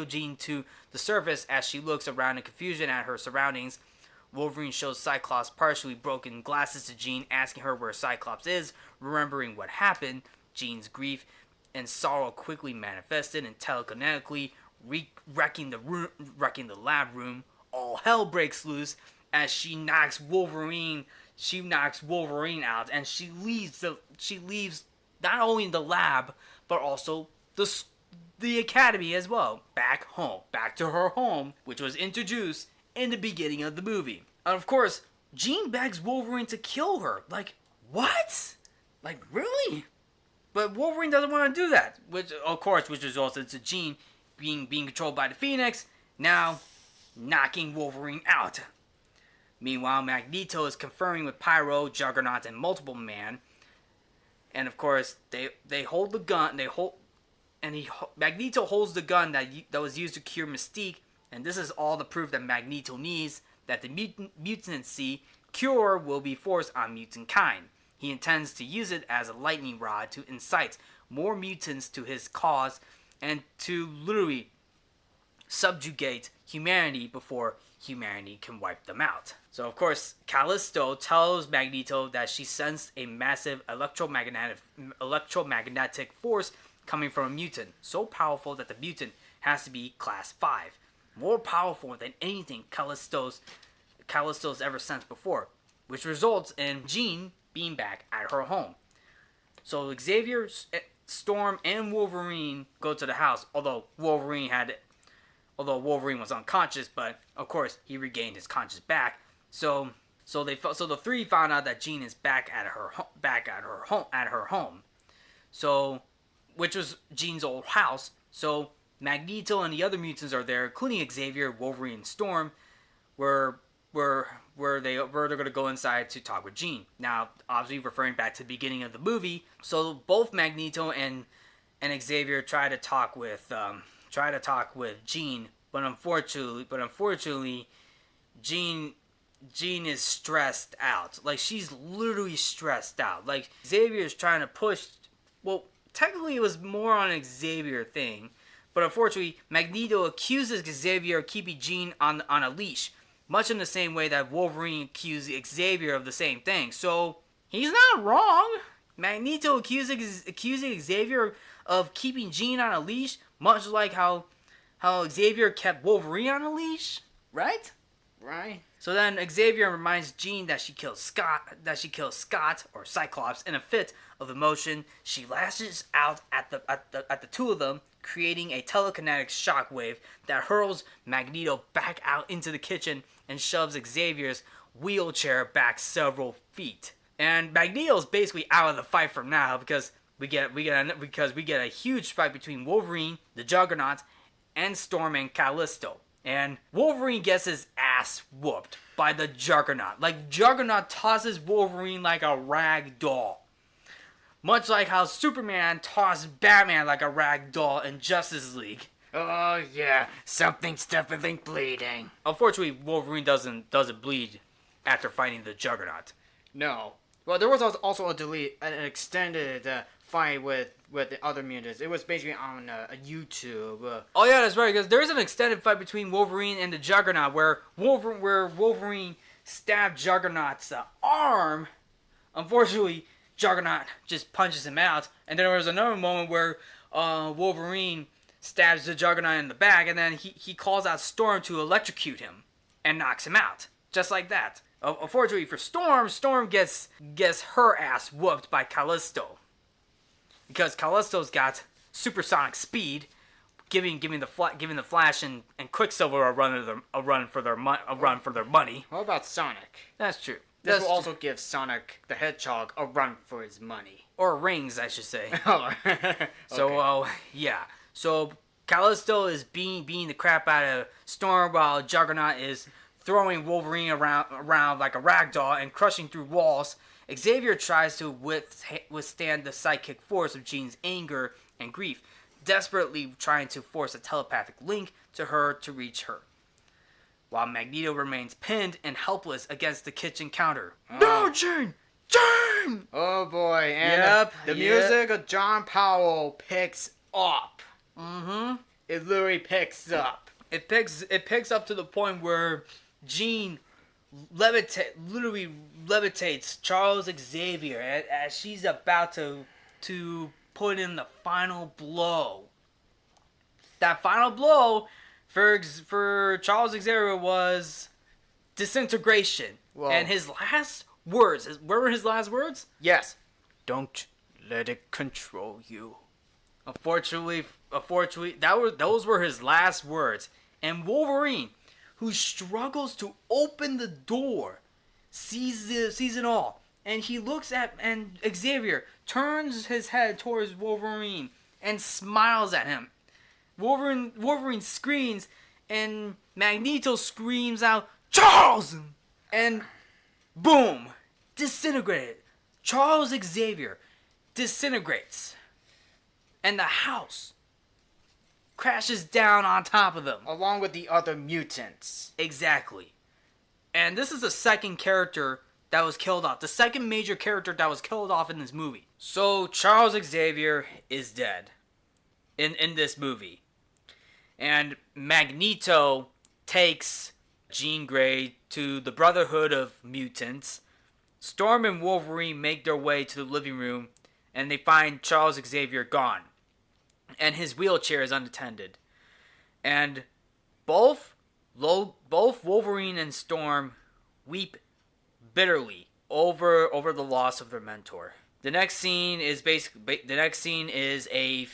Jean to the surface as she looks around in confusion at her surroundings. Wolverine shows Cyclops partially broken glasses to Jean, asking her where Cyclops is. Remembering what happened, Jean's grief and sorrow quickly manifested and telekinetically wrecking the lab room. All hell breaks loose as she knocks Wolverine out, and she leaves not only the lab but also the academy as well. Back to her home, which was introduced in the beginning of the movie. And of course, Jean begs Wolverine to kill her. Like, what? Like, really? But Wolverine doesn't want to do that, which results into Jean being controlled by the Phoenix, now knocking Wolverine out. Meanwhile, Magneto is conferring with Pyro, Juggernaut, and Multiple Man. And of course, they hold the gun. Magneto holds the gun that was used to cure Mystique. And this is all the proof that Magneto needs that the mutancy cure will be forced on mutant kind. He intends to use it as a lightning rod to incite more mutants to his cause and to literally subjugate humanity before humanity can wipe them out. So of course, Callisto tells Magneto that she sensed a massive electromagnetic force coming from a mutant, so powerful that the mutant has to be class 5. More powerful than anything Callisto's ever sensed before, which results in Jean being back at her home. So Xavier, Storm, and Wolverine go to the house, although Wolverine was unconscious, but of course he regained his conscience back. So the three found out that Jean is back at her home. So, which was Jean's old house. So Magneto and the other mutants are there, including Xavier, Wolverine, and Storm, where they're going to go inside to talk with Jean. Now, obviously referring back to the beginning of the movie, so both Magneto and Xavier try to talk with Jean, but unfortunately, Jean is stressed out. Like, she's literally stressed out. Like, Xavier is trying to push. Well, technically, it was more on an Xavier thing. But unfortunately, Magneto accuses Xavier of keeping Jean on a leash, much in the same way that Wolverine accused Xavier of the same thing. So, he's not wrong. Magneto accusing Xavier of keeping Jean on a leash, much like how Xavier kept Wolverine on a leash, right? Right. So then Xavier reminds Jean that she kills Scott or Cyclops in a fit of emotion. She lashes out at the two of them, creating a telekinetic shockwave that hurls Magneto back out into the kitchen and shoves Xavier's wheelchair back several feet. And Magneto's basically out of the fight for now because we get a huge fight between Wolverine, the Juggernaut, and Storm and Callisto. And Wolverine gets his ass whooped by the Juggernaut. Like, Juggernaut tosses Wolverine like a rag doll. Much like how Superman tossed Batman like a rag doll in Justice League. Oh yeah, something's definitely bleeding. Unfortunately, Wolverine doesn't bleed after fighting the Juggernaut. No. Well, there was also an extended fight with the other mutants. It was basically on YouTube. Oh yeah, that's right. Because there's an extended fight between Wolverine and the Juggernaut where Wolverine stabbed Juggernaut's arm. Unfortunately, Juggernaut just punches him out. And then there was another moment where Wolverine stabs the Juggernaut in the back, and then he calls out Storm to electrocute him and knocks him out, just like that. Unfortunately for Storm gets her ass whooped by Callisto, because Callisto's got supersonic speed, giving the Flash and Quicksilver a run for their money. What about Sonic? That's true. This will also give Sonic the Hedgehog a run for his money. Or rings, I should say. Oh, okay. So, yeah. So, Callisto is beating the crap out of Storm while Juggernaut is throwing Wolverine around like a ragdoll and crushing through walls. Xavier tries to withstand the psychic force of Jean's anger and grief, desperately trying to force a telepathic link to her to reach her, while Magneto remains pinned and helpless against the kitchen counter. No, Jean! Jean! Oh boy, and the music of John Powell picks up. Mm-hmm. It literally picks up. It picks up to the point where Jean literally levitates Charles Xavier as she's about to put in the final blow. That final blow for Charles Xavier was disintegration. Whoa. And his last words, what were his last words? Yes. Don't let it control you. Unfortunately, those were his last words. And Wolverine, who struggles to open the door, sees it all. And he looks at, and Xavier turns his head towards Wolverine and smiles at him. Wolverine screams, and Magneto screams out, "Charles!" And boom, disintegrated. Charles Xavier disintegrates, and the house crashes down on top of them, along with the other mutants. Exactly. And this is the second character that was killed off. The second major character that was killed off in this movie. So Charles Xavier is dead in this movie. And Magneto takes Jean Grey to the Brotherhood of Mutants. Storm and Wolverine make their way to the living room, and they find Charles Xavier gone. And his wheelchair is unattended. And both Wolverine and Storm weep bitterly over the loss of their mentor. The next scene is a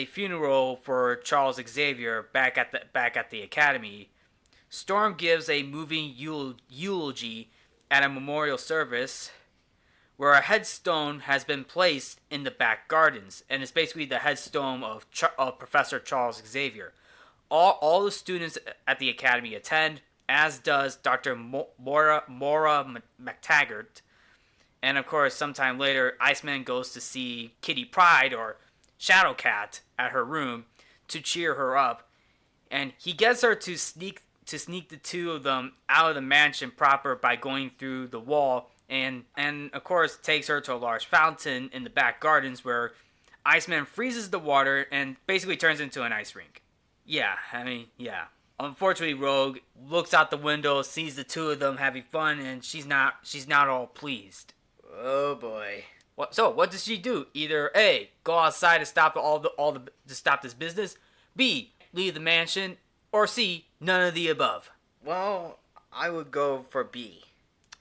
funeral for Charles Xavier back at the academy. Storm gives a moving eulogy at a memorial service where a headstone has been placed in the back gardens, and it's basically the headstone of Professor Charles Xavier. All the students at the academy attend, as does Dr. Mora McTaggart. And of course, sometime later, Iceman goes to see Kitty Pryde, or Shadowcat, at her room to cheer her up, and he gets her to sneak the two of them out of the mansion proper by going through the wall, and of course takes her to a large fountain in the back gardens where Iceman freezes the water and basically turns into an ice rink. Yeah. Unfortunately, Rogue looks out the window, sees the two of them having fun, and she's not all pleased. Oh boy. What does she do? Either A, go outside to stop to stop this business, B, leave the mansion, or C, none of the above. Well, I would go for B.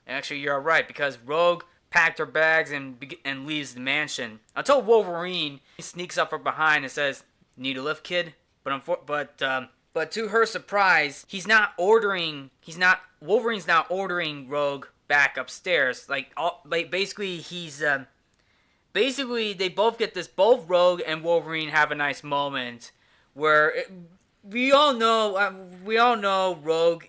Actually, you're right, because Rogue packed her bags and leaves the mansion until Wolverine sneaks up from behind and says, "Need a lift, kid?" But But to her surprise, Wolverine's not ordering Rogue back upstairs. Basically they both get this, both Rogue and Wolverine have a nice moment where we all know Rogue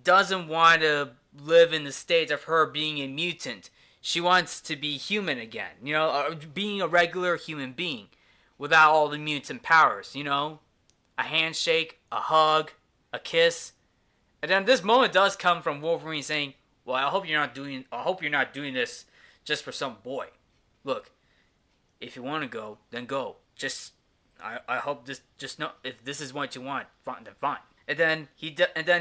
doesn't want to live in the state of her being a mutant. She wants to be human again, being a regular human being without all the mutant powers, a handshake, a hug, a kiss. And then this moment does come from Wolverine saying, "Well, I hope you're not doing this just for some boy. Look, if you want to go, then go. I hope if this is what you want, fine, then fine." And then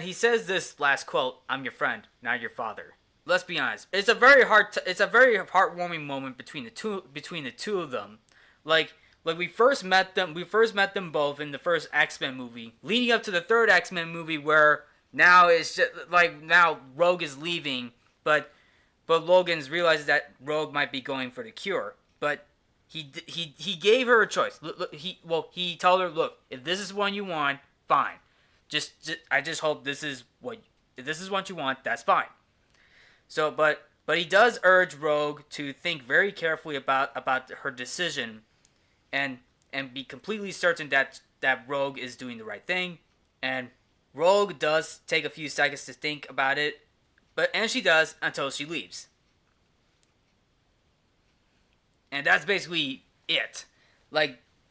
he says this last quote, "I'm your friend, not your father." Let's be honest. It's a very heartwarming moment between the two of them. Like we first met them both in the first X-Men movie, leading up to the third X-Men movie, where now it's just now Rogue is leaving, but Logan's realizes that Rogue might be going for the cure. But he gave her a choice. He told her, "Look, if this is what you want, fine. I just hope if this is what you want, that's fine." So, but he does urge Rogue to think very carefully about her decision, and be completely certain that Rogue is doing the right thing. And Rogue does take a few seconds to think about it, and she does until she leaves. And that's basically it.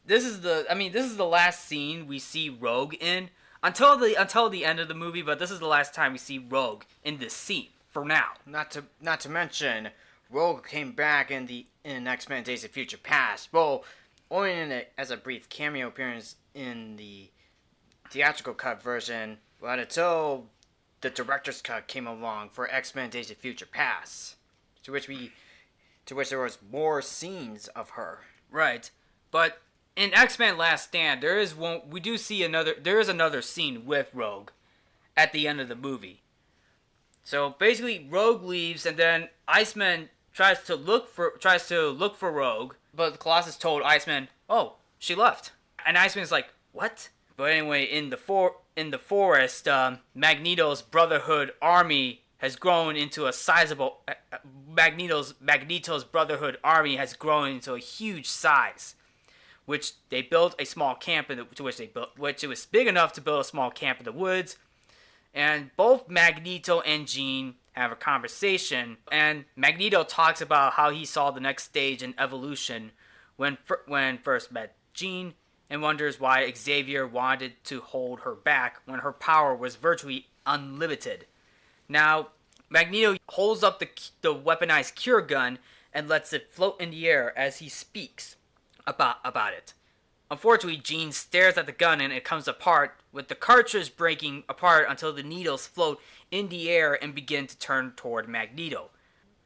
This is the last scene we see Rogue in until the end of the movie, but this is the last time we see Rogue in this scene for now. Not to mention, Rogue came back in X-Men Days of Future Past. Well, only as a brief cameo appearance in the theatrical cut version, but until the director's cut came along for X-Men Days of Future Past, to which there was more scenes of her. Right, but in X-Men Last Stand, there is another scene with Rogue at the end of the movie. So basically, Rogue leaves, and then Iceman tries to look for Rogue, but Colossus told Iceman, "Oh, she left," and Iceman's like, "What?" But anyway, in the forest, Magneto's Brotherhood army has grown into a sizable. Magneto's Brotherhood army has grown into a huge size, which they built a small camp which it was big enough to build a small camp in the woods. And both Magneto and Jean have a conversation, and Magneto talks about how he saw the next stage in evolution when first met Jean, and wonders why Xavier wanted to hold her back when her power was virtually unlimited. Now, Magneto holds up the weaponized cure gun and lets it float in the air as he speaks about it. Unfortunately, Jean stares at the gun and it comes apart, with the cartridge breaking apart until the needles float in the air and begin to turn toward Magneto.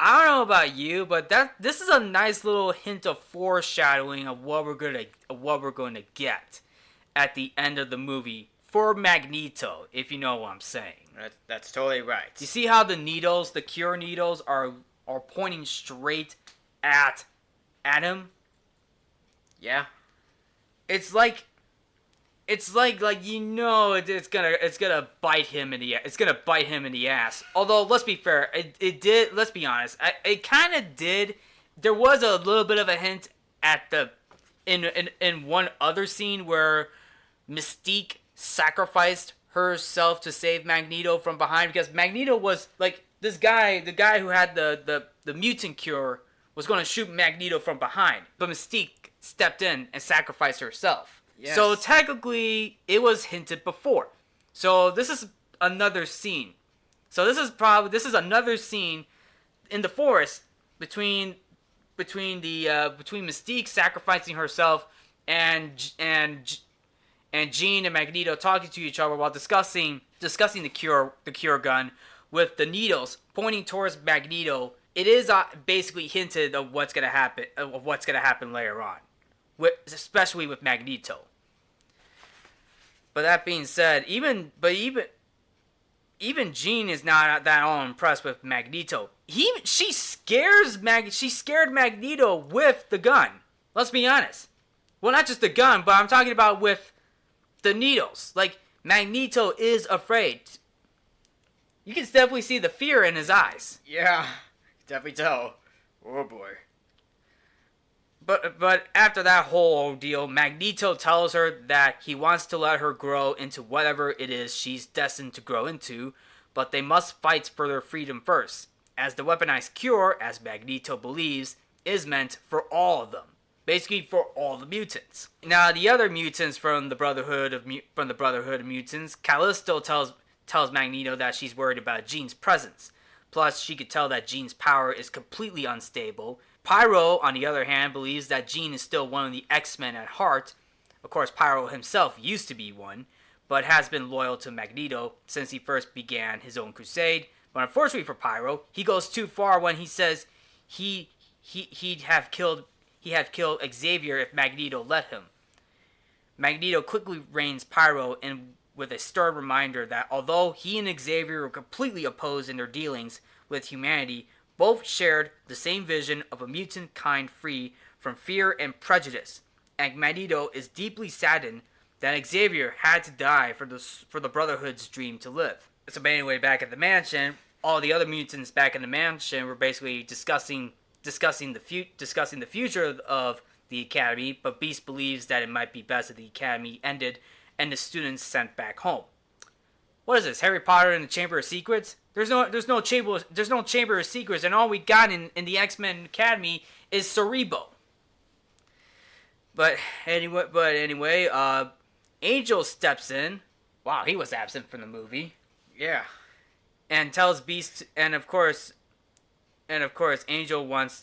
I don't know about you, but this is a nice little hint of foreshadowing of what we're going to get at the end of the movie for Magneto, if you know what I'm saying. That's totally right. You see how the cure needles are pointing straight at him? Yeah. It's like it's gonna bite him in the ass. It's gonna bite him in the ass. Although, let's be fair, it did. Let's be honest. It kind of did. There was a little bit of a hint at in one other scene where Mystique sacrificed herself to save Magneto from behind, because Magneto was like this guy, the guy who had the mutant cure, was going to shoot Magneto from behind, but Mystique stepped in and sacrificed herself. Yes. So technically, it was hinted before. So this is another scene. So this is another scene in the forest between Mystique sacrificing herself and Jean and Magneto talking to each other while discussing the cure gun, with the needles pointing towards Magneto. It is basically hinted of what's gonna happen later on, especially with Magneto. But that being said, even Jean is not that all impressed with Magneto. She scared Magneto with the gun. Let's be honest. Well, not just the gun, but I'm talking about with the needles. Like, Magneto is afraid. You can definitely see the fear in his eyes. Yeah, definitely tell. Oh boy. But after that whole ordeal, Magneto tells her that he wants to let her grow into whatever it is she's destined to grow into, but they must fight for their freedom first, as the weaponized cure, as Magneto believes, is meant for all of them. Basically, for all the mutants. Now, the other mutants from the Brotherhood of Mutants, Callisto tells Magneto that she's worried about Jean's presence. Plus, she could tell that Jean's power is completely unstable. Pyro, on the other hand, believes that Jean is still one of the X-Men at heart. Of course, Pyro himself used to be one, but has been loyal to Magneto since he first began his own crusade. But unfortunately for Pyro, he goes too far when he says he'd have killed Xavier if Magneto let him. Magneto quickly reins Pyro in with a stern reminder that although he and Xavier were completely opposed in their dealings with humanity, both shared the same vision of a mutant kind free from fear and prejudice, and Magneto is deeply saddened that Xavier had to die for the Brotherhood's dream to live. So anyway, back at the mansion, all the other mutants back in the mansion were basically discussing the future of the Academy, but Beast believes that it might be best if the Academy ended and the students sent back home. What is this, Harry Potter and the Chamber of Secrets? There's no Chamber of Secrets, and all we got in the X-Men Academy is Cerebro. But anyway, Angel steps in. Wow, he was absent from the movie. Yeah. And tells Beast, and of course, Angel wants,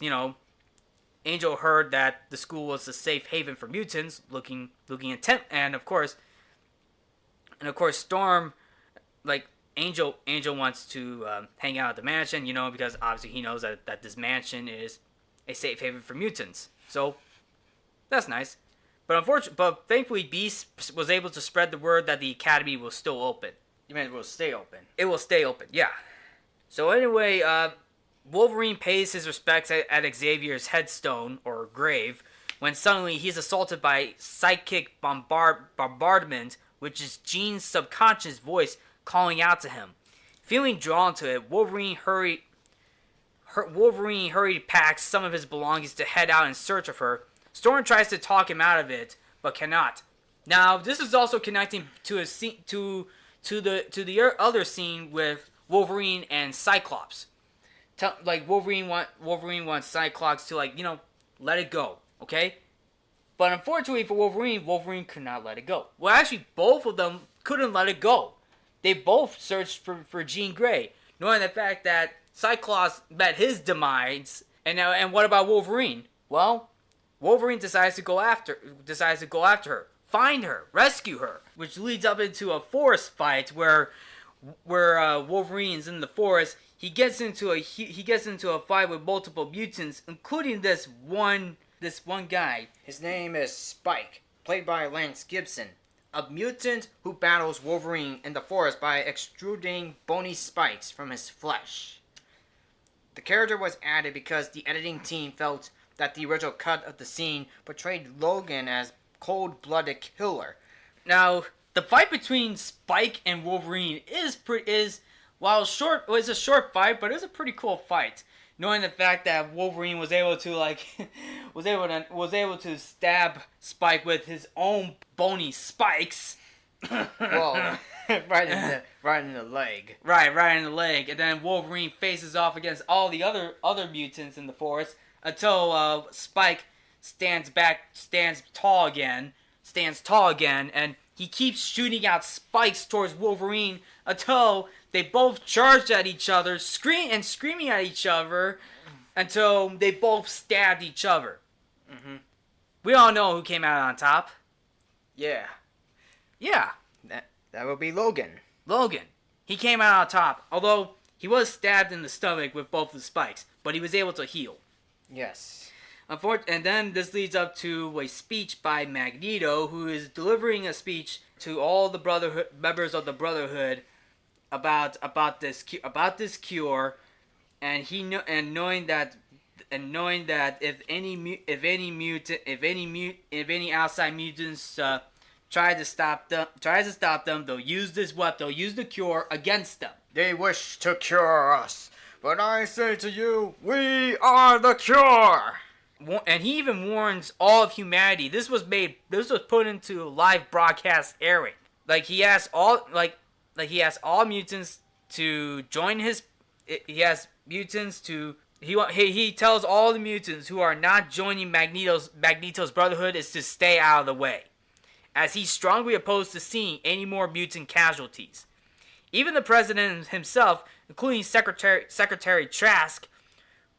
Angel heard that the school was a safe haven for mutants, looking intent, and of course, Storm, like, Angel wants to hang out at the mansion, because obviously he knows that this mansion is a safe haven for mutants. So, that's nice. But thankfully, Beast was able to spread the word that the Academy will still open. You mean it will stay open? It will stay open, yeah. So anyway, Wolverine pays his respects at Xavier's headstone, or grave, when suddenly he's assaulted by psychic bombardment, which is Jean's subconscious voice calling out to him. Feeling drawn to it, Wolverine hurried to pack some of his belongings to head out in search of her. Storm tries to talk him out of it, but cannot. Now, this is also connecting to a scene to the other scene with Wolverine and Cyclops. Wolverine wants Cyclops to let it go, okay? But unfortunately for Wolverine could not let it go. Well, actually, both of them couldn't let it go. They both searched for Jean Grey, knowing the fact that Cyclops met his demise. And what about Wolverine? Well, Wolverine decides to go after her, find her, rescue her, which leads up into a forest fight where Wolverine's in the forest. He gets into a fight with multiple mutants, including this one guy. His name is Spike, played by Lance Gibson, a mutant who battles Wolverine in the forest by extruding bony spikes from his flesh. The character was added because the editing team felt that the original cut of the scene portrayed Logan as cold-blooded killer. Now, the fight between Spike and Wolverine is while short, it was a short fight, but it was a pretty cool fight. Knowing the fact that Wolverine was able to stab Spike with his own bony spikes. Well, right in the leg. Right in the leg, and then Wolverine faces off against all the other mutants in the forest until Spike stands tall again, and he keeps shooting out spikes towards Wolverine until they both charged at each other, screaming at each other, until they both stabbed each other. Mm-hmm. We all know who came out on top. Yeah. Yeah. That would be Logan. Logan. He came out on top, although he was stabbed in the stomach with both the spikes, but he was able to heal. Yes. And then this leads up to a speech by Magneto, who is delivering a speech to all the members of the Brotherhood about this cure, and knowing that if any outside mutants tries to stop them. They'll use this weapon. They'll use the cure against them. They wish to cure us, but I say to you, we are the cure. And he even warns all of humanity. This was put into live broadcast airing. Like he asks all mutants to join his. He has mutants to. He tells all the mutants who are not joining Magneto's Brotherhood is to stay out of the way, as he's strongly opposed to seeing any more mutant casualties. Even the president himself, including Secretary Trask,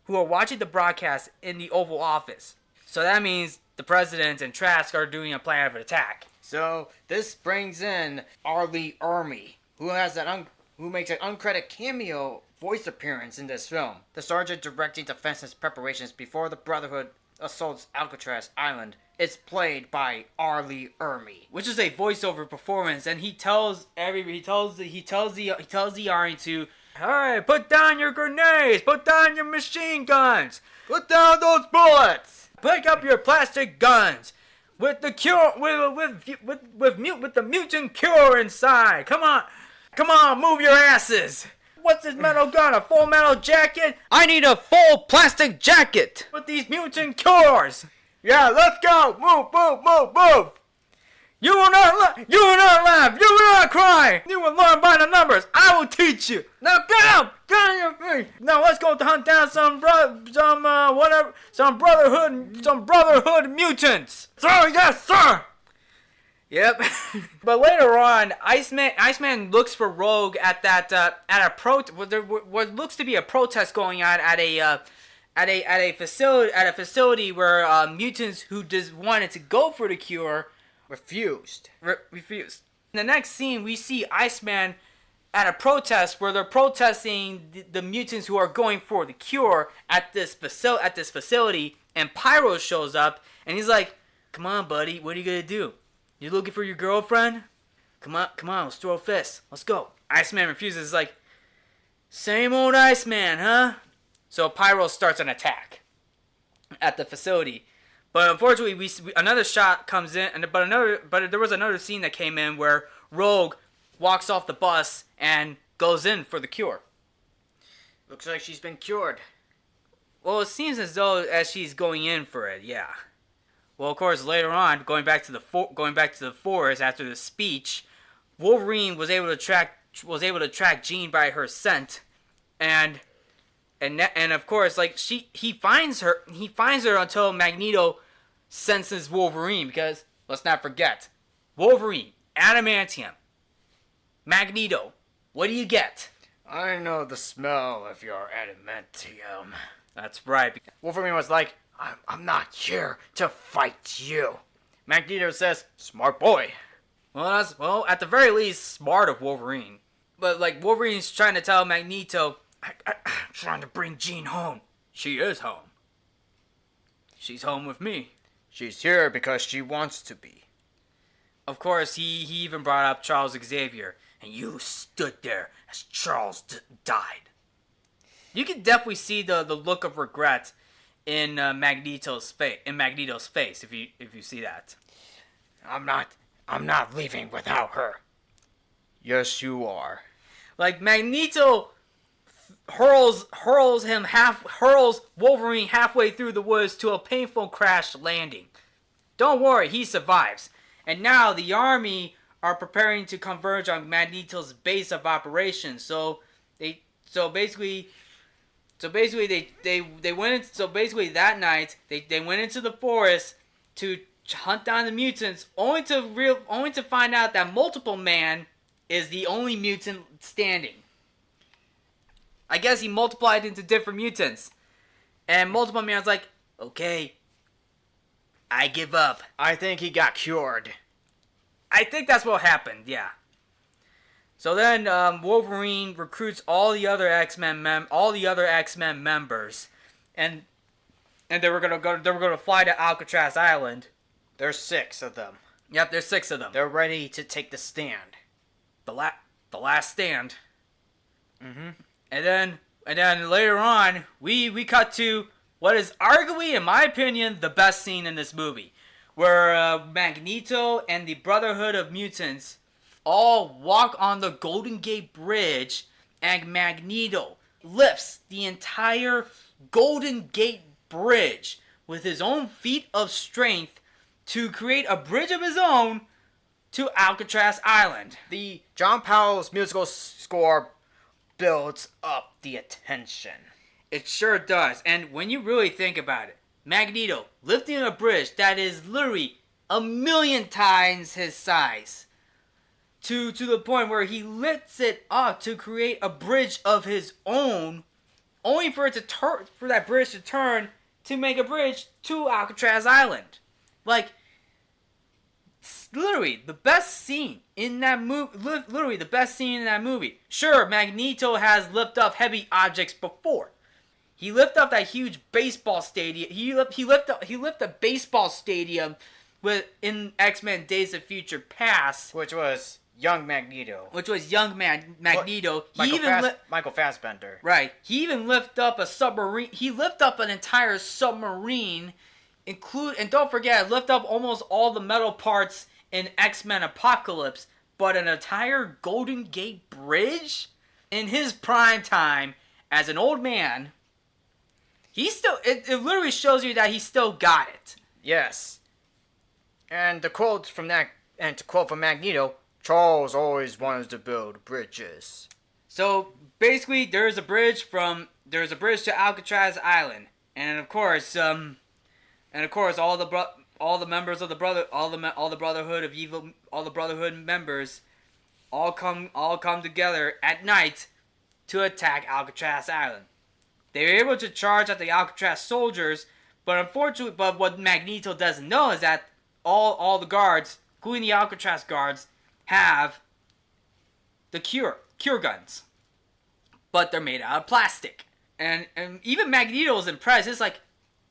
who are watching the broadcast in the Oval Office. So that means the president and Trask are doing a plan of attack. So this brings in R. Lee Ermey, who makes an uncredited cameo voice appearance in this film. The sergeant directing defensive preparations before the Brotherhood assaults Alcatraz Island is played by R. Lee Ermey, which is a voiceover performance, and he tells the army to, "Hey, put down your grenades, put down your machine guns, put down those bullets, pick up your plastic guns with the cure with the mutant cure inside. Come on, move your asses." What's this metal gun? A full metal jacket? I need a full plastic jacket with these mutant cures. Yeah, let's go. Move. You will not laugh. You will not cry. You will learn by the numbers. I will teach you. Now go. Get on your feet. Now let's go to hunt down some brotherhood mutants. Sir, yes, sir. Yep. But later on, Iceman looks for Rogue at what looks to be a protest going on at a facility where mutants who just wanted to go for the cure refused. In the next scene, we see Iceman at a protest where they're protesting the mutants who are going for the cure at this facility, and Pyro shows up and he's like, "Come on, buddy, what are you gonna do? You looking for your girlfriend? Come on, let's throw a fist. Let's go." Iceman refuses. He's like, "Same old Iceman, huh?" So Pyro starts an attack at the facility. But unfortunately, another shot comes in, but there was another scene that came in where Rogue walks off the bus and goes in for the cure. Looks like she's been cured. Well, it seems as though she's going in for it, yeah. Well, of course, later on, going back to the forest after the speech, Wolverine was able to track Jean by her scent, and of course, like he finds her until Magneto senses Wolverine, because let's not forget, Wolverine, adamantium, Magneto. What do you get? I know the smell of your adamantium. That's right. Wolverine was like, I'm not here to fight you. Magneto says, "Smart boy." Well, at the very least, smart of Wolverine. But like Wolverine's trying to tell Magneto, I'm trying to bring Jean home. She is home. She's home with me. She's here because she wants to be. Of course, he even brought up Charles Xavier, and you stood there as Charles died. You can definitely see the look of regret in Magneto's face if you see that. I'm not leaving without her. Yes, you are. Like Magneto hurls Wolverine halfway through the woods to a painful crash landing. Don't worry, he survives. And now the army are preparing to converge on Magneto's base of operations. So basically that night they went into the forest to hunt down the mutants, only to find out that Multiple Man is the only mutant standing. I guess he multiplied into different mutants, and Multiple Man's like, "Okay, I give up." I think he got cured. I think that's what happened. Yeah. So then Wolverine recruits all the other X-Men members, and they were gonna fly to Alcatraz Island. There's 6 of them. Yep, there's 6 of them. They're ready to take the stand. The last stand. Mm-hmm. And then later on, we cut to what is arguably, in my opinion, the best scene in this movie, where Magneto and the Brotherhood of Mutants all walk on the Golden Gate Bridge, and Magneto lifts the entire Golden Gate Bridge with his own feat of strength to create a bridge of his own to Alcatraz Island. The John Powell's musical score builds up the attention. It sure does. And when you really think about it, Magneto lifting a bridge that is literally 1,000,000 times his size to the point where he lifts it up to create a bridge of his own, only for it to turn, for that bridge to turn to make a bridge to Alcatraz Island. Like, literally the best scene in that movie. Literally the best scene in that movie. Sure, Magneto has lifted up heavy objects before. He lifted up that huge baseball stadium. He lifted a baseball stadium in X-Men Days of Future Past, which was young Magneto. Magneto. Michael Fassbender. Right. He even lifted up a submarine. He lifted up an entire submarine, and don't forget, lift up almost all the metal parts in X-Men Apocalypse, but an entire Golden Gate Bridge in his prime time as an old man. It literally shows you that he still got it. Yes. And to quote from Magneto, Charles always wanted to build bridges. So basically, there's a bridge to Alcatraz Island, and of course, all the members of the Brotherhood of Evil, all the Brotherhood members, all come together at night to attack Alcatraz Island. They were able to charge at the Alcatraz soldiers, but what Magneto doesn't know is that all the guards, including the Alcatraz guards, have the cure guns, but they're made out of plastic. And even Magneto's impressed. It's like,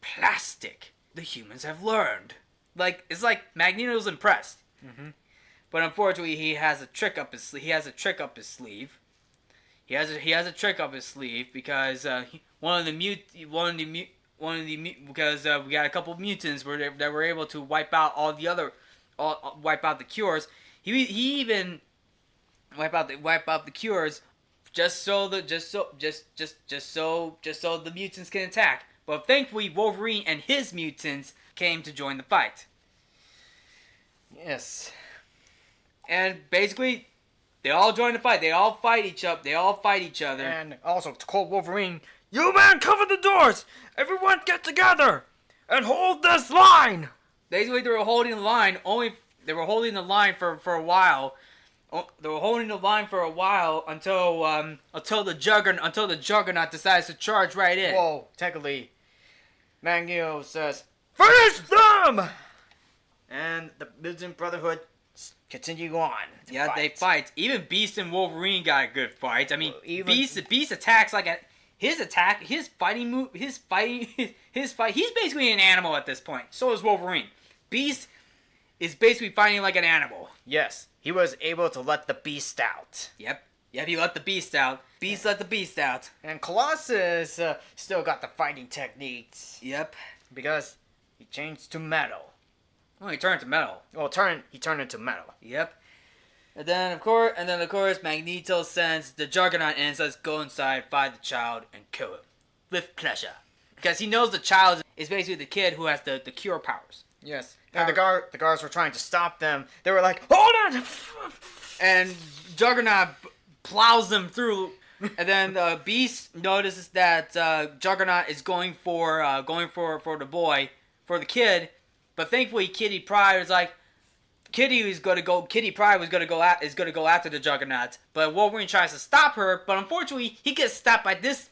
plastic. The humans have learned. Like, it's like Magneto's impressed. Mm-hmm. But unfortunately, he has a trick up his sleeve. Because because we got a couple of mutants that were able to wipe out wipe out the cures. He even wipe out the cures just so the mutants can attack. But thankfully, Wolverine and his mutants came to join the fight. Yes. And basically, they all join the fight. They all fight each other. And also, to quote Wolverine, "You men cover the doors! Everyone get together! And hold this line!" Basically, they were holding the line for a while. They were holding the line for a while until the Juggernaut decides to charge right in. Whoa, technically, Magneto says, "Finish them!" And the Mutant Brotherhood continue on. They fight. Even Beast and Wolverine got a good fight. I mean, Beast attacks like his fight. He's basically an animal at this point. So is Wolverine. Beast is basically fighting like an animal. Yes, he was able to let the Beast out. Yep, he let the Beast out. Beast let the Beast out. And Colossus still got the fighting techniques. Yep. Because he changed to metal. Well, he turned to metal. Well, he turned into metal. Yep. And then of course, Magneto sends the Juggernaut in and says, "Go inside, find the child, and kill him with pleasure," because he knows the child is basically the kid who has the cure powers. Yes. And the guards were trying to stop them. They were like, "Hold on!" And Juggernaut plows them through. And then Beast notices that Juggernaut is going for the kid. But thankfully, Kitty Pryde was like, Kitty Pryde is gonna go after the Juggernaut. But Wolverine tries to stop her. But unfortunately, he gets stopped by this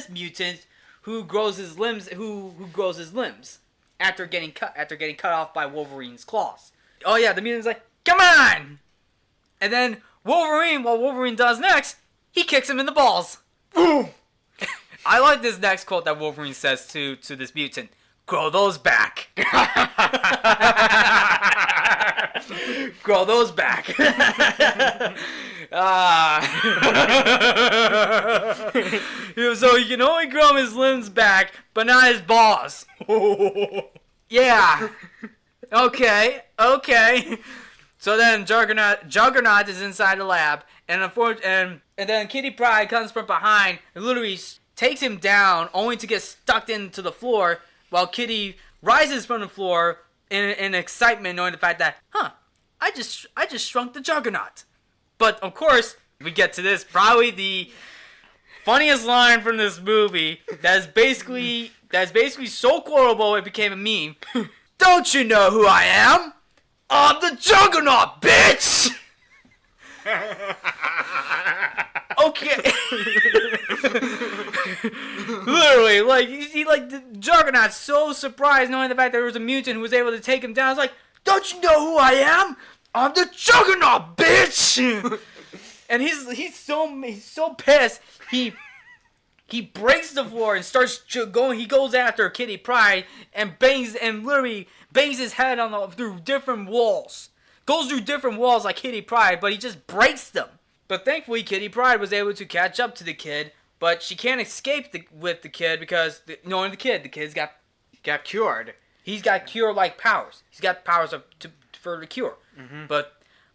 mutant who grows his limbs. Who grows his limbs after getting cut off by Wolverine's claws. Oh yeah, the mutant's like, "Come on!" And then what Wolverine does next, he kicks him in the balls. Boom! I like this next quote that Wolverine says to this mutant. "Grow those back." Grow those back. So he can only grow his limbs back, but not his balls. Yeah. Okay. So then Juggernaut is inside the lab, and then Kitty Pryde comes from behind and literally takes him down, only to get stuck into the floor, while Kitty rises from the floor in excitement, knowing the fact that, I just shrunk the Juggernaut. But of course, we get to this, probably the funniest line from this movie that's basically so quotable it became a meme. Don't you know who I am? I'm the Juggernaut, bitch! Okay. Literally, like, the Juggernaut's so surprised knowing the fact that there was a mutant who was able to take him down. It's like, don't you know who I am? I'm the Juggernaut, bitch! And he's so pissed. He breaks the floor and starts going. He goes after Kitty Pryde and literally bangs his head through different walls. Goes through different walls like Kitty Pryde, but he just breaks them. But thankfully, Kitty Pryde was able to catch up to the kid, but she can't escape with the kid because knowing the kid's got cured. He's got cure-like powers. He's got powers for the cure. Mm-hmm. But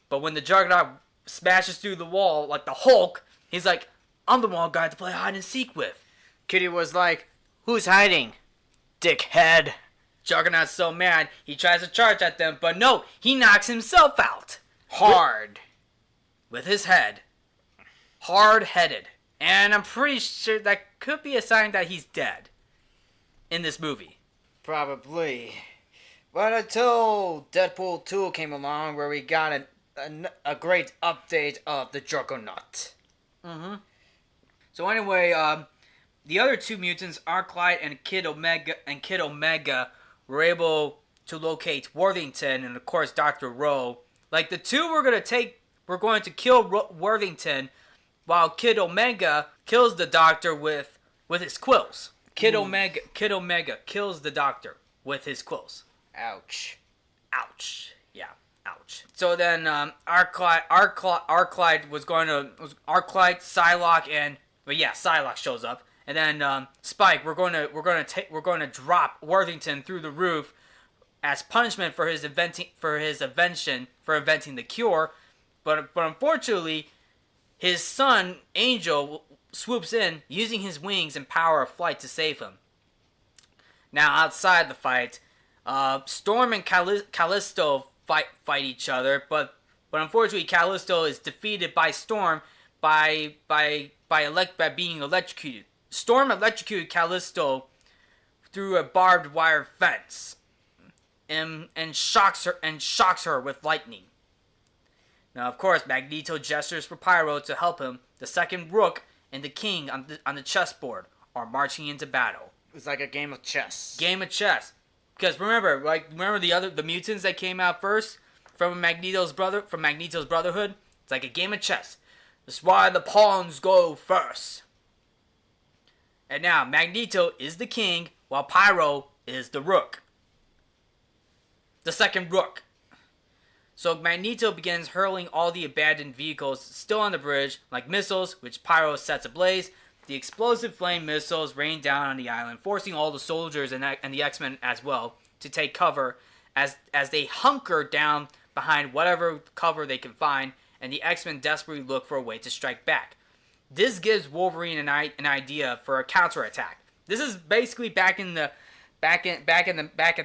when the Juggernaut smashes through the wall like the Hulk, he's like, I'm the one guy to play hide and seek with. Kitty was like, who's hiding? Dickhead. Juggernaut's so mad, he tries to charge at them, but no, he knocks himself out. Hard. With his head. Hard-headed. And I'm pretty sure that could be a sign that he's dead. In this movie. Probably. But until Deadpool 2 came along, where we got a great update of the Juggernaut. Mm-hmm. So anyway, the other two mutants, Arclight and Kid Omega, were able to locate Worthington and of course Dr. Rowe. Like the two were going to kill Worthington, while Kid Omega kills the Doctor with his quills. Kid Omega kills the Doctor with his quills. Ouch. Yeah. Ouch. So then, Arclight Psylocke, Psylocke shows up, and then Spike, we're going to drop Worthington through the roof as punishment for inventing the cure, but unfortunately, his son Angel swoops in using his wings and power of flight to save him. Now outside the fight, Storm and Callisto fight each other, but unfortunately Callisto is defeated by Storm by being electrocuted. Storm electrocuted Callisto through a barbed wire fence and shocks her with lightning. Now of course Magneto gestures for Pyro to help him. The second Rook and the King on the chessboard are marching into battle. It's like a game of chess. Because remember the mutants that came out first from Magneto's Brotherhood? It's like a game of chess. That's why the pawns go first. And now Magneto is the king, while Pyro is the Rook. The second Rook. So Magneto begins hurling all the abandoned vehicles still on the bridge, like missiles, which Pyro sets ablaze. The explosive flame missiles rain down on the island, forcing all the soldiers and the X-Men as well to take cover as they hunker down behind whatever cover they can find, and the X-Men desperately look for a way to strike back. This gives Wolverine an idea for a counterattack. This is basically back at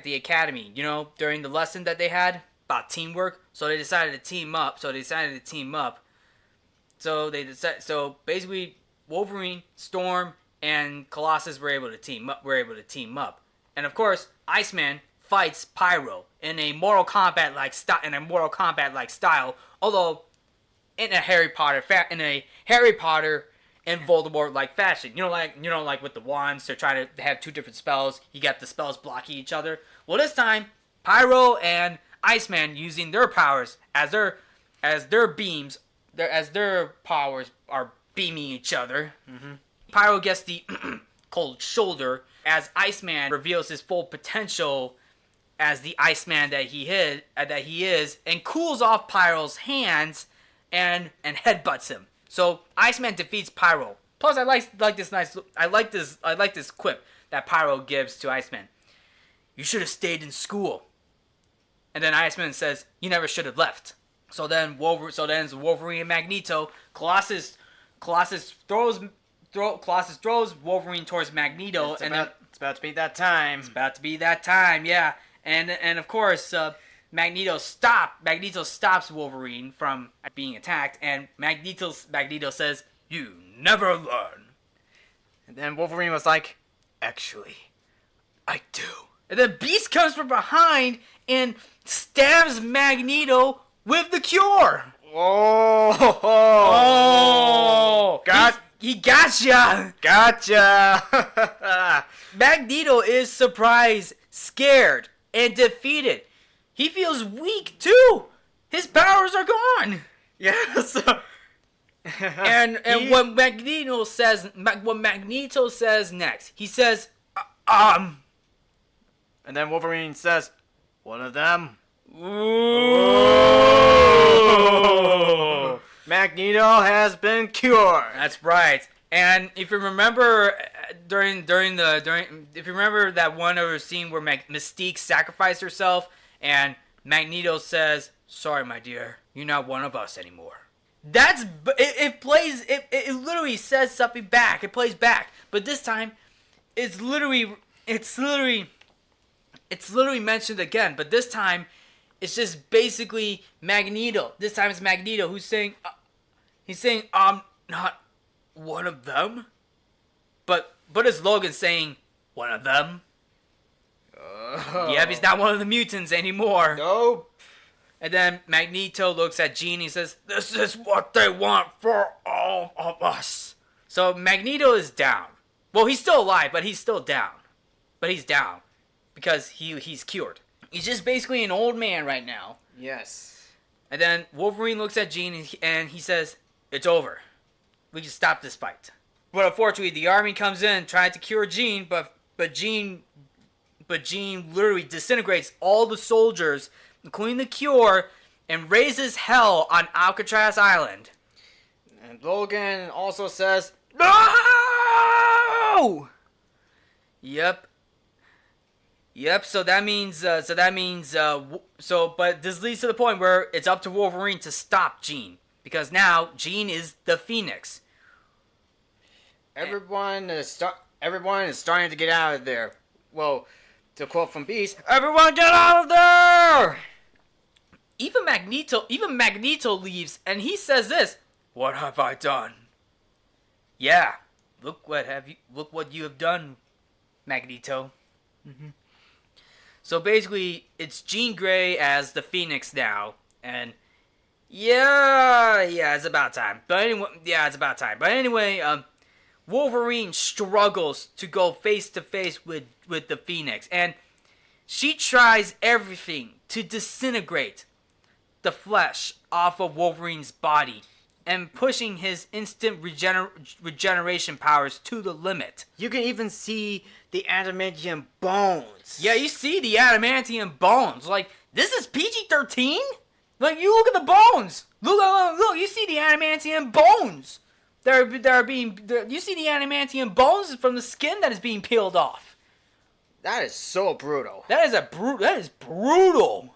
the academy, during the lesson that they had about teamwork. So they decided to team up. So basically Wolverine, Storm, and Colossus were able to team up. And of course, Iceman fights Pyro in a Mortal Kombat like style, although in a Harry Potter and Voldemort like fashion. Like with the wands, they're trying to have two different spells. You got the spells blocking each other. Well, this time Pyro and Iceman using their powers as their beams, as their powers are beaming each other. Mm-hmm. Pyro gets the cold shoulder as Iceman reveals his full potential as the Iceman that he is, and cools off Pyro's hands and headbutts him. So Iceman defeats Pyro. Plus, I like this quip that Pyro gives to Iceman. You should have stayed in school. And then Iceman says, "You never should have left." So then Wolverine and Magneto. Colossus throws Wolverine towards Magneto, It's about to be that time. It's about to be that time, yeah. And of course, Magneto stops Wolverine from being attacked, and Magneto says, "You never learn." And then Wolverine was like, "Actually, I do." And then Beast comes from behind and stabs Magneto with the cure. Oh! He gotcha! Gotcha! Magneto is surprised, scared, and defeated. He feels weak too. His powers are gone. Yes. And what Magneto says next, he says, And then Wolverine says, "One of them." Ooh. Magneto has been cured. That's right. And if you remember if you remember that one other scene where Mystique sacrificed herself, and Magneto says, "Sorry, my dear, you're not one of us anymore." It literally says something back. It plays back, but this time, it's literally mentioned again. But this time, it's just basically Magneto. This time it's Magneto who's saying, "I'm not one of them," but it's Logan saying, "One of them." Yep, he's not one of the mutants anymore. Nope. And then Magneto looks at Jean and he says, "This is what they want for all of us." So Magneto is down. Well, he's still alive, but he's still down. But he's down because he's cured. He's just basically an old man right now. Yes. And then Wolverine looks at Jean and he says, "It's over. We can stop this fight." But unfortunately, the army comes in trying to cure Jean, but Jean literally disintegrates all the soldiers, including the cure, and raises hell on Alcatraz Island. And Logan also says, "No!" Yep. So that means, but this leads to the point where it's up to Wolverine to stop Jean, because now Jean is the Phoenix. Everyone is starting to get out of there. Well, to quote from Beast, "Everyone get out of there!" Even Magneto leaves, and he says this: "What have I done?" Yeah, look what you have done, Magneto. Mm-hmm. So basically, it's Jean Grey as the Phoenix now, and yeah, it's about time. But anyway, Wolverine struggles to go face to face with the Phoenix, and she tries everything to disintegrate the flesh off of Wolverine's body and pushing his instant regeneration powers to the limit. You can even see the adamantium bones. Yeah, you see the adamantium bones. Like, this is PG-13? Like, you look at the bones. Look, you see the adamantium bones. You see the adamantium bones from the skin that is being peeled off. That is so brutal. That is brutal.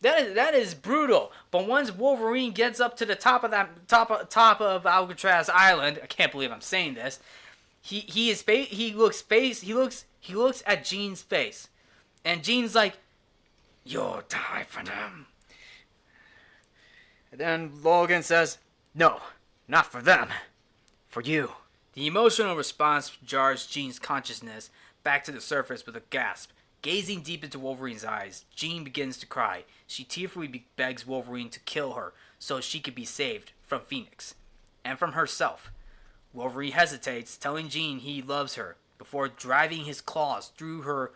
That is brutal. But once Wolverine gets up to the top of Alcatraz Island, I can't believe I'm saying this. He looks at Jean's face, and Jean's like, "You'll die for them." And then Logan says, "No, not for them. For you." The emotional response jars Jean's consciousness back to the surface with a gasp. Gazing deep into Wolverine's eyes, Jean begins to cry. She tearfully begs Wolverine to kill her so she could be saved from Phoenix and from herself. Wolverine hesitates, telling Jean he loves her before driving his claws through her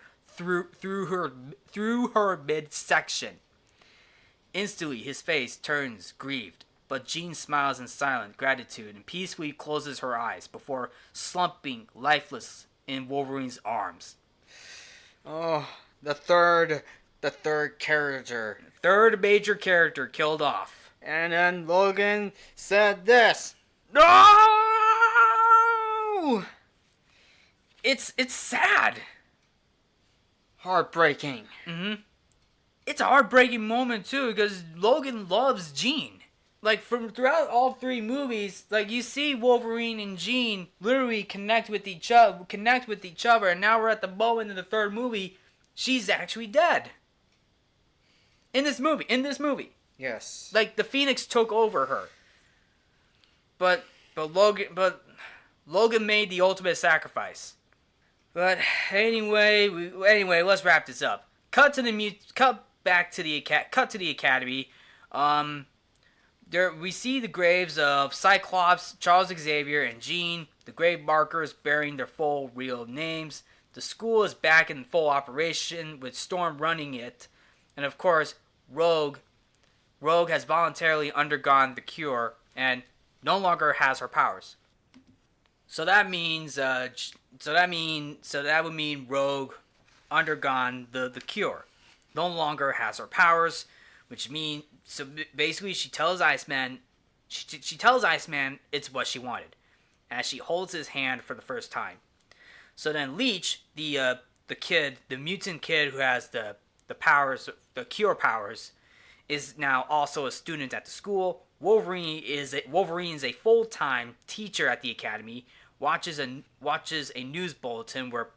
midsection. Instantly, his face turns grieved, but Jean smiles in silent gratitude and peacefully closes her eyes before slumping lifeless in Wolverine's arms. Oh, the third character. Third major character killed off. And then Logan said this. No! It's sad. Heartbreaking. Mm-hmm. it's a heartbreaking moment too because Logan loves Jean. Like from throughout all 3 movies, like you see Wolverine and Jean literally connect with each other, and now we're at the moment in the 3rd movie, she's actually dead. In this movie. Yes. Like the Phoenix took over her. But Logan made the ultimate sacrifice. But anyway, let's wrap this up. Cut to the academy. There we see the graves of Cyclops, Charles Xavier, and Jean. The grave markers bearing their full real names. The school is back in full operation with Storm running it, and of course, Rogue has voluntarily undergone the cure and no longer has her powers. So that would mean Rogue undergone the cure, no longer has her powers, which means basically she tells Iceman it's what she wanted, as she holds his hand for the first time. So then Leech, the mutant kid who has the powers, the cure powers, is now also a student at the school. Wolverine is a full-time teacher at the academy. Watches a news bulletin where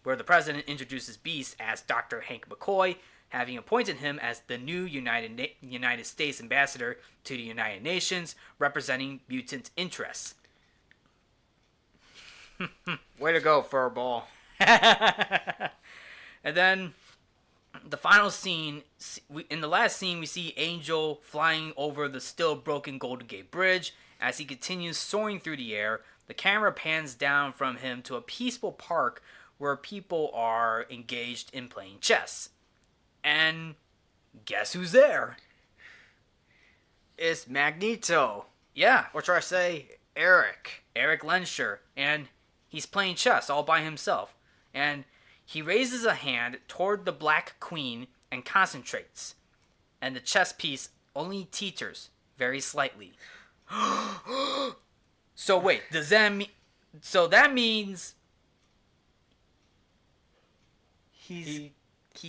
the president introduces Beast as Dr. Hank McCoy, having appointed him as the new United States ambassador to the United Nations, representing mutant interests. Way to go, Furball. And then the final scene, in the last scene, we see Angel flying over the still broken Golden Gate Bridge. As he continues soaring through the air, the camera pans down from him to a peaceful park where people are engaged in playing chess. And guess who's there? It's Magneto. Yeah. Or should I say, Eric Lensher. And he's playing chess all by himself. And he raises a hand toward the Black Queen and concentrates. And the chess piece only teeters very slightly. So wait, does that mean... So that means... He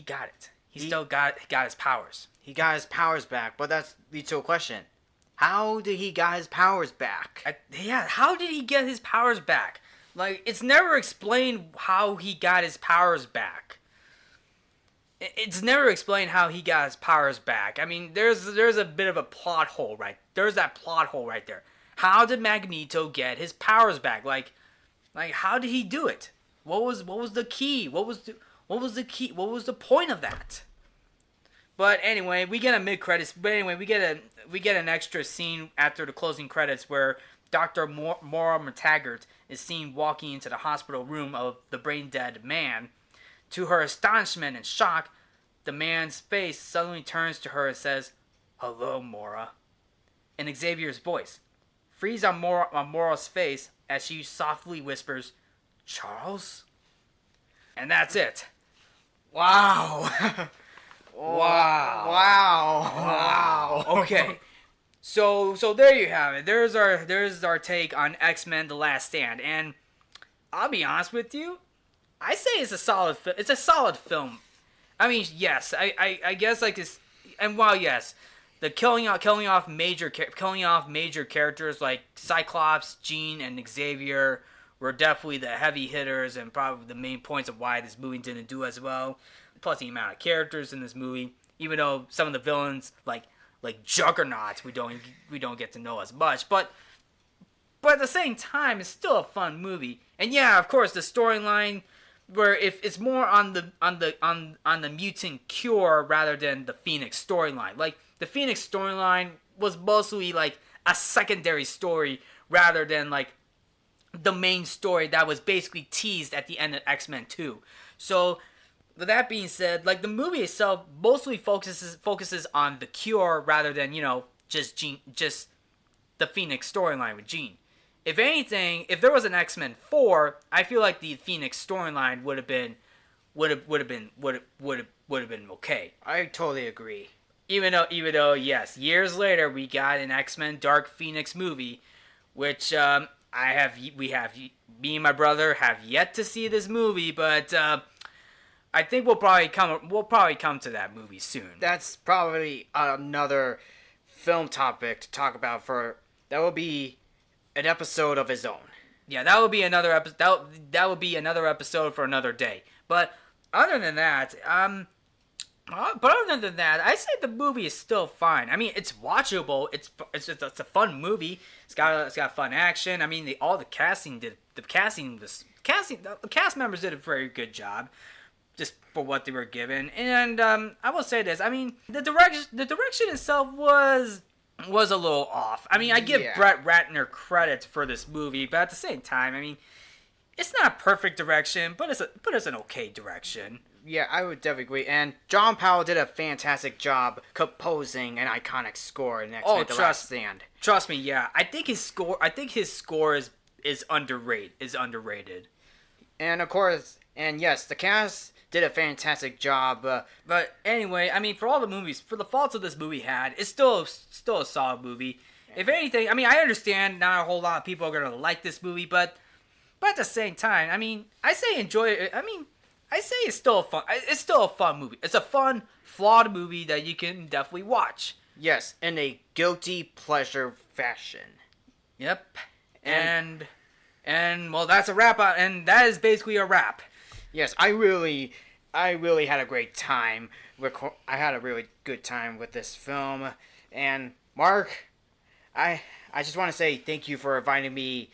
got it. He still got his powers. He got his powers back, but that leads to a question. How did he got his powers back? How did he get his powers back? Like, it's never explained how he got his powers back. It's never explained how he got his powers back. I mean, there's a bit of a plot hole, right? There's that plot hole right there. How did Magneto get his powers back? Like how did he do it? What was the key? What was the key? What was the point of that? But anyway, we get a mid-credits. But anyway, we get an extra scene after the closing credits where Dr. Maura McTaggart is seen walking into the hospital room of the brain-dead man. To her astonishment and shock, the man's face suddenly turns to her and says, "Hello, Maura," in Xavier's voice. Freeze on Maura's face as she softly whispers, "Charles?" And that's it. Wow. Wow. Okay. So there you have it. There's our take on X-Men: The Last Stand, and I'll be honest with you, I say it's a solid film. I mean, yes, I guess like this, and while yes, the killing off major characters like Cyclops, Jean, and Xavier were definitely the heavy hitters and probably the main points of why this movie didn't do as well. Plus the amount of characters in this movie, even though some of the villains like Juggernaut we don't get to know as much, but at the same time it's still a fun movie. And yeah, of course the storyline where if it's more on the mutant cure rather than the Phoenix storyline. Like the Phoenix storyline was mostly like a secondary story rather than like the main story that was basically teased at the end of X-Men 2. So with that being said, like the movie itself mostly focuses on the cure rather than, just the Phoenix storyline with Jean. If anything, if there was an X-Men 4, I feel like the Phoenix storyline would have been okay. I totally agree. Even though yes, years later we got an X-Men Dark Phoenix movie, which me and my brother have yet to see this movie, but I think we'll probably come to that movie soon. That's probably another film topic to talk about that will be an episode of its own. Yeah, that would be another episode. That would be another episode for another day. But other than that, I say the movie is still fine. I mean, it's watchable. It's a fun movie. It's got fun action. I mean, the cast members did a very good job, just for what they were given. And I will say this. I mean, the direction itself was a little off. I mean, I give Brett Ratner credit for this movie, but at the same time, I mean, it's not a perfect direction, but it's an okay direction. Yeah, I would definitely agree. And John Powell did a fantastic job composing an iconic score in X-Men The Last Stand. Trust me, yeah. I think his score is underrated. And of course, yes, the cast did a fantastic job. But anyway, I mean, for the faults of this movie it's still a solid movie. If anything, I mean, I understand not a whole lot of people are gonna like this movie, but at the same time, I mean, I say enjoy it. I mean, I say it's still a fun movie. It's a fun, flawed movie that you can definitely watch. Yes, in a guilty pleasure fashion. Yep. And well, that's a wrap. And that is basically a wrap. Yes, I really had a great time. I had a really good time with this film. And Mark, I just want to say thank you for inviting me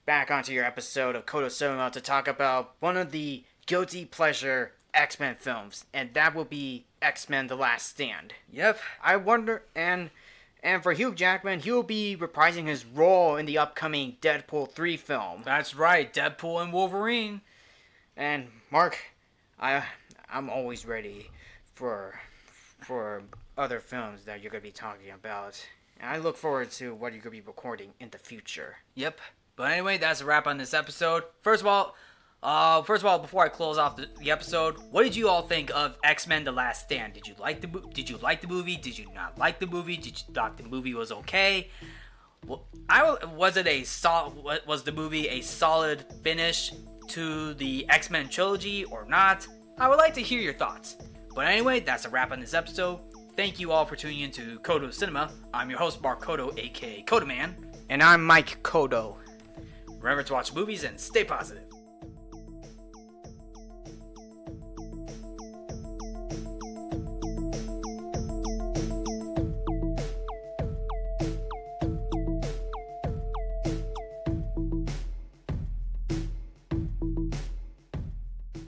back onto your episode of Codo Cinema to talk about one of the guilty pleasure X-Men films, and that will be X-Men The Last Stand. Yep. I wonder, and for Hugh Jackman, he will be reprising his role in the upcoming Deadpool 3 film. That's right, Deadpool and Wolverine. And Mark, I'm always ready for other films that you're going to be talking about. And I look forward to what you're going to be recording in the future. Yep. But anyway, that's a wrap on this episode. First of all, before I close off the episode, what did you all think of X-Men: The Last Stand? Did you like the movie? Did you not like the movie? Did you thought the movie was okay? Well, was the movie a solid finish to the X-Men Trilogy or not? I would like to hear your thoughts. But anyway, that's a wrap on this episode. Thank you all for tuning in to Codo Cinema. I'm your host, Mark Codo, aka Codoman. And I'm Mike Codo. Remember to watch movies and stay positive.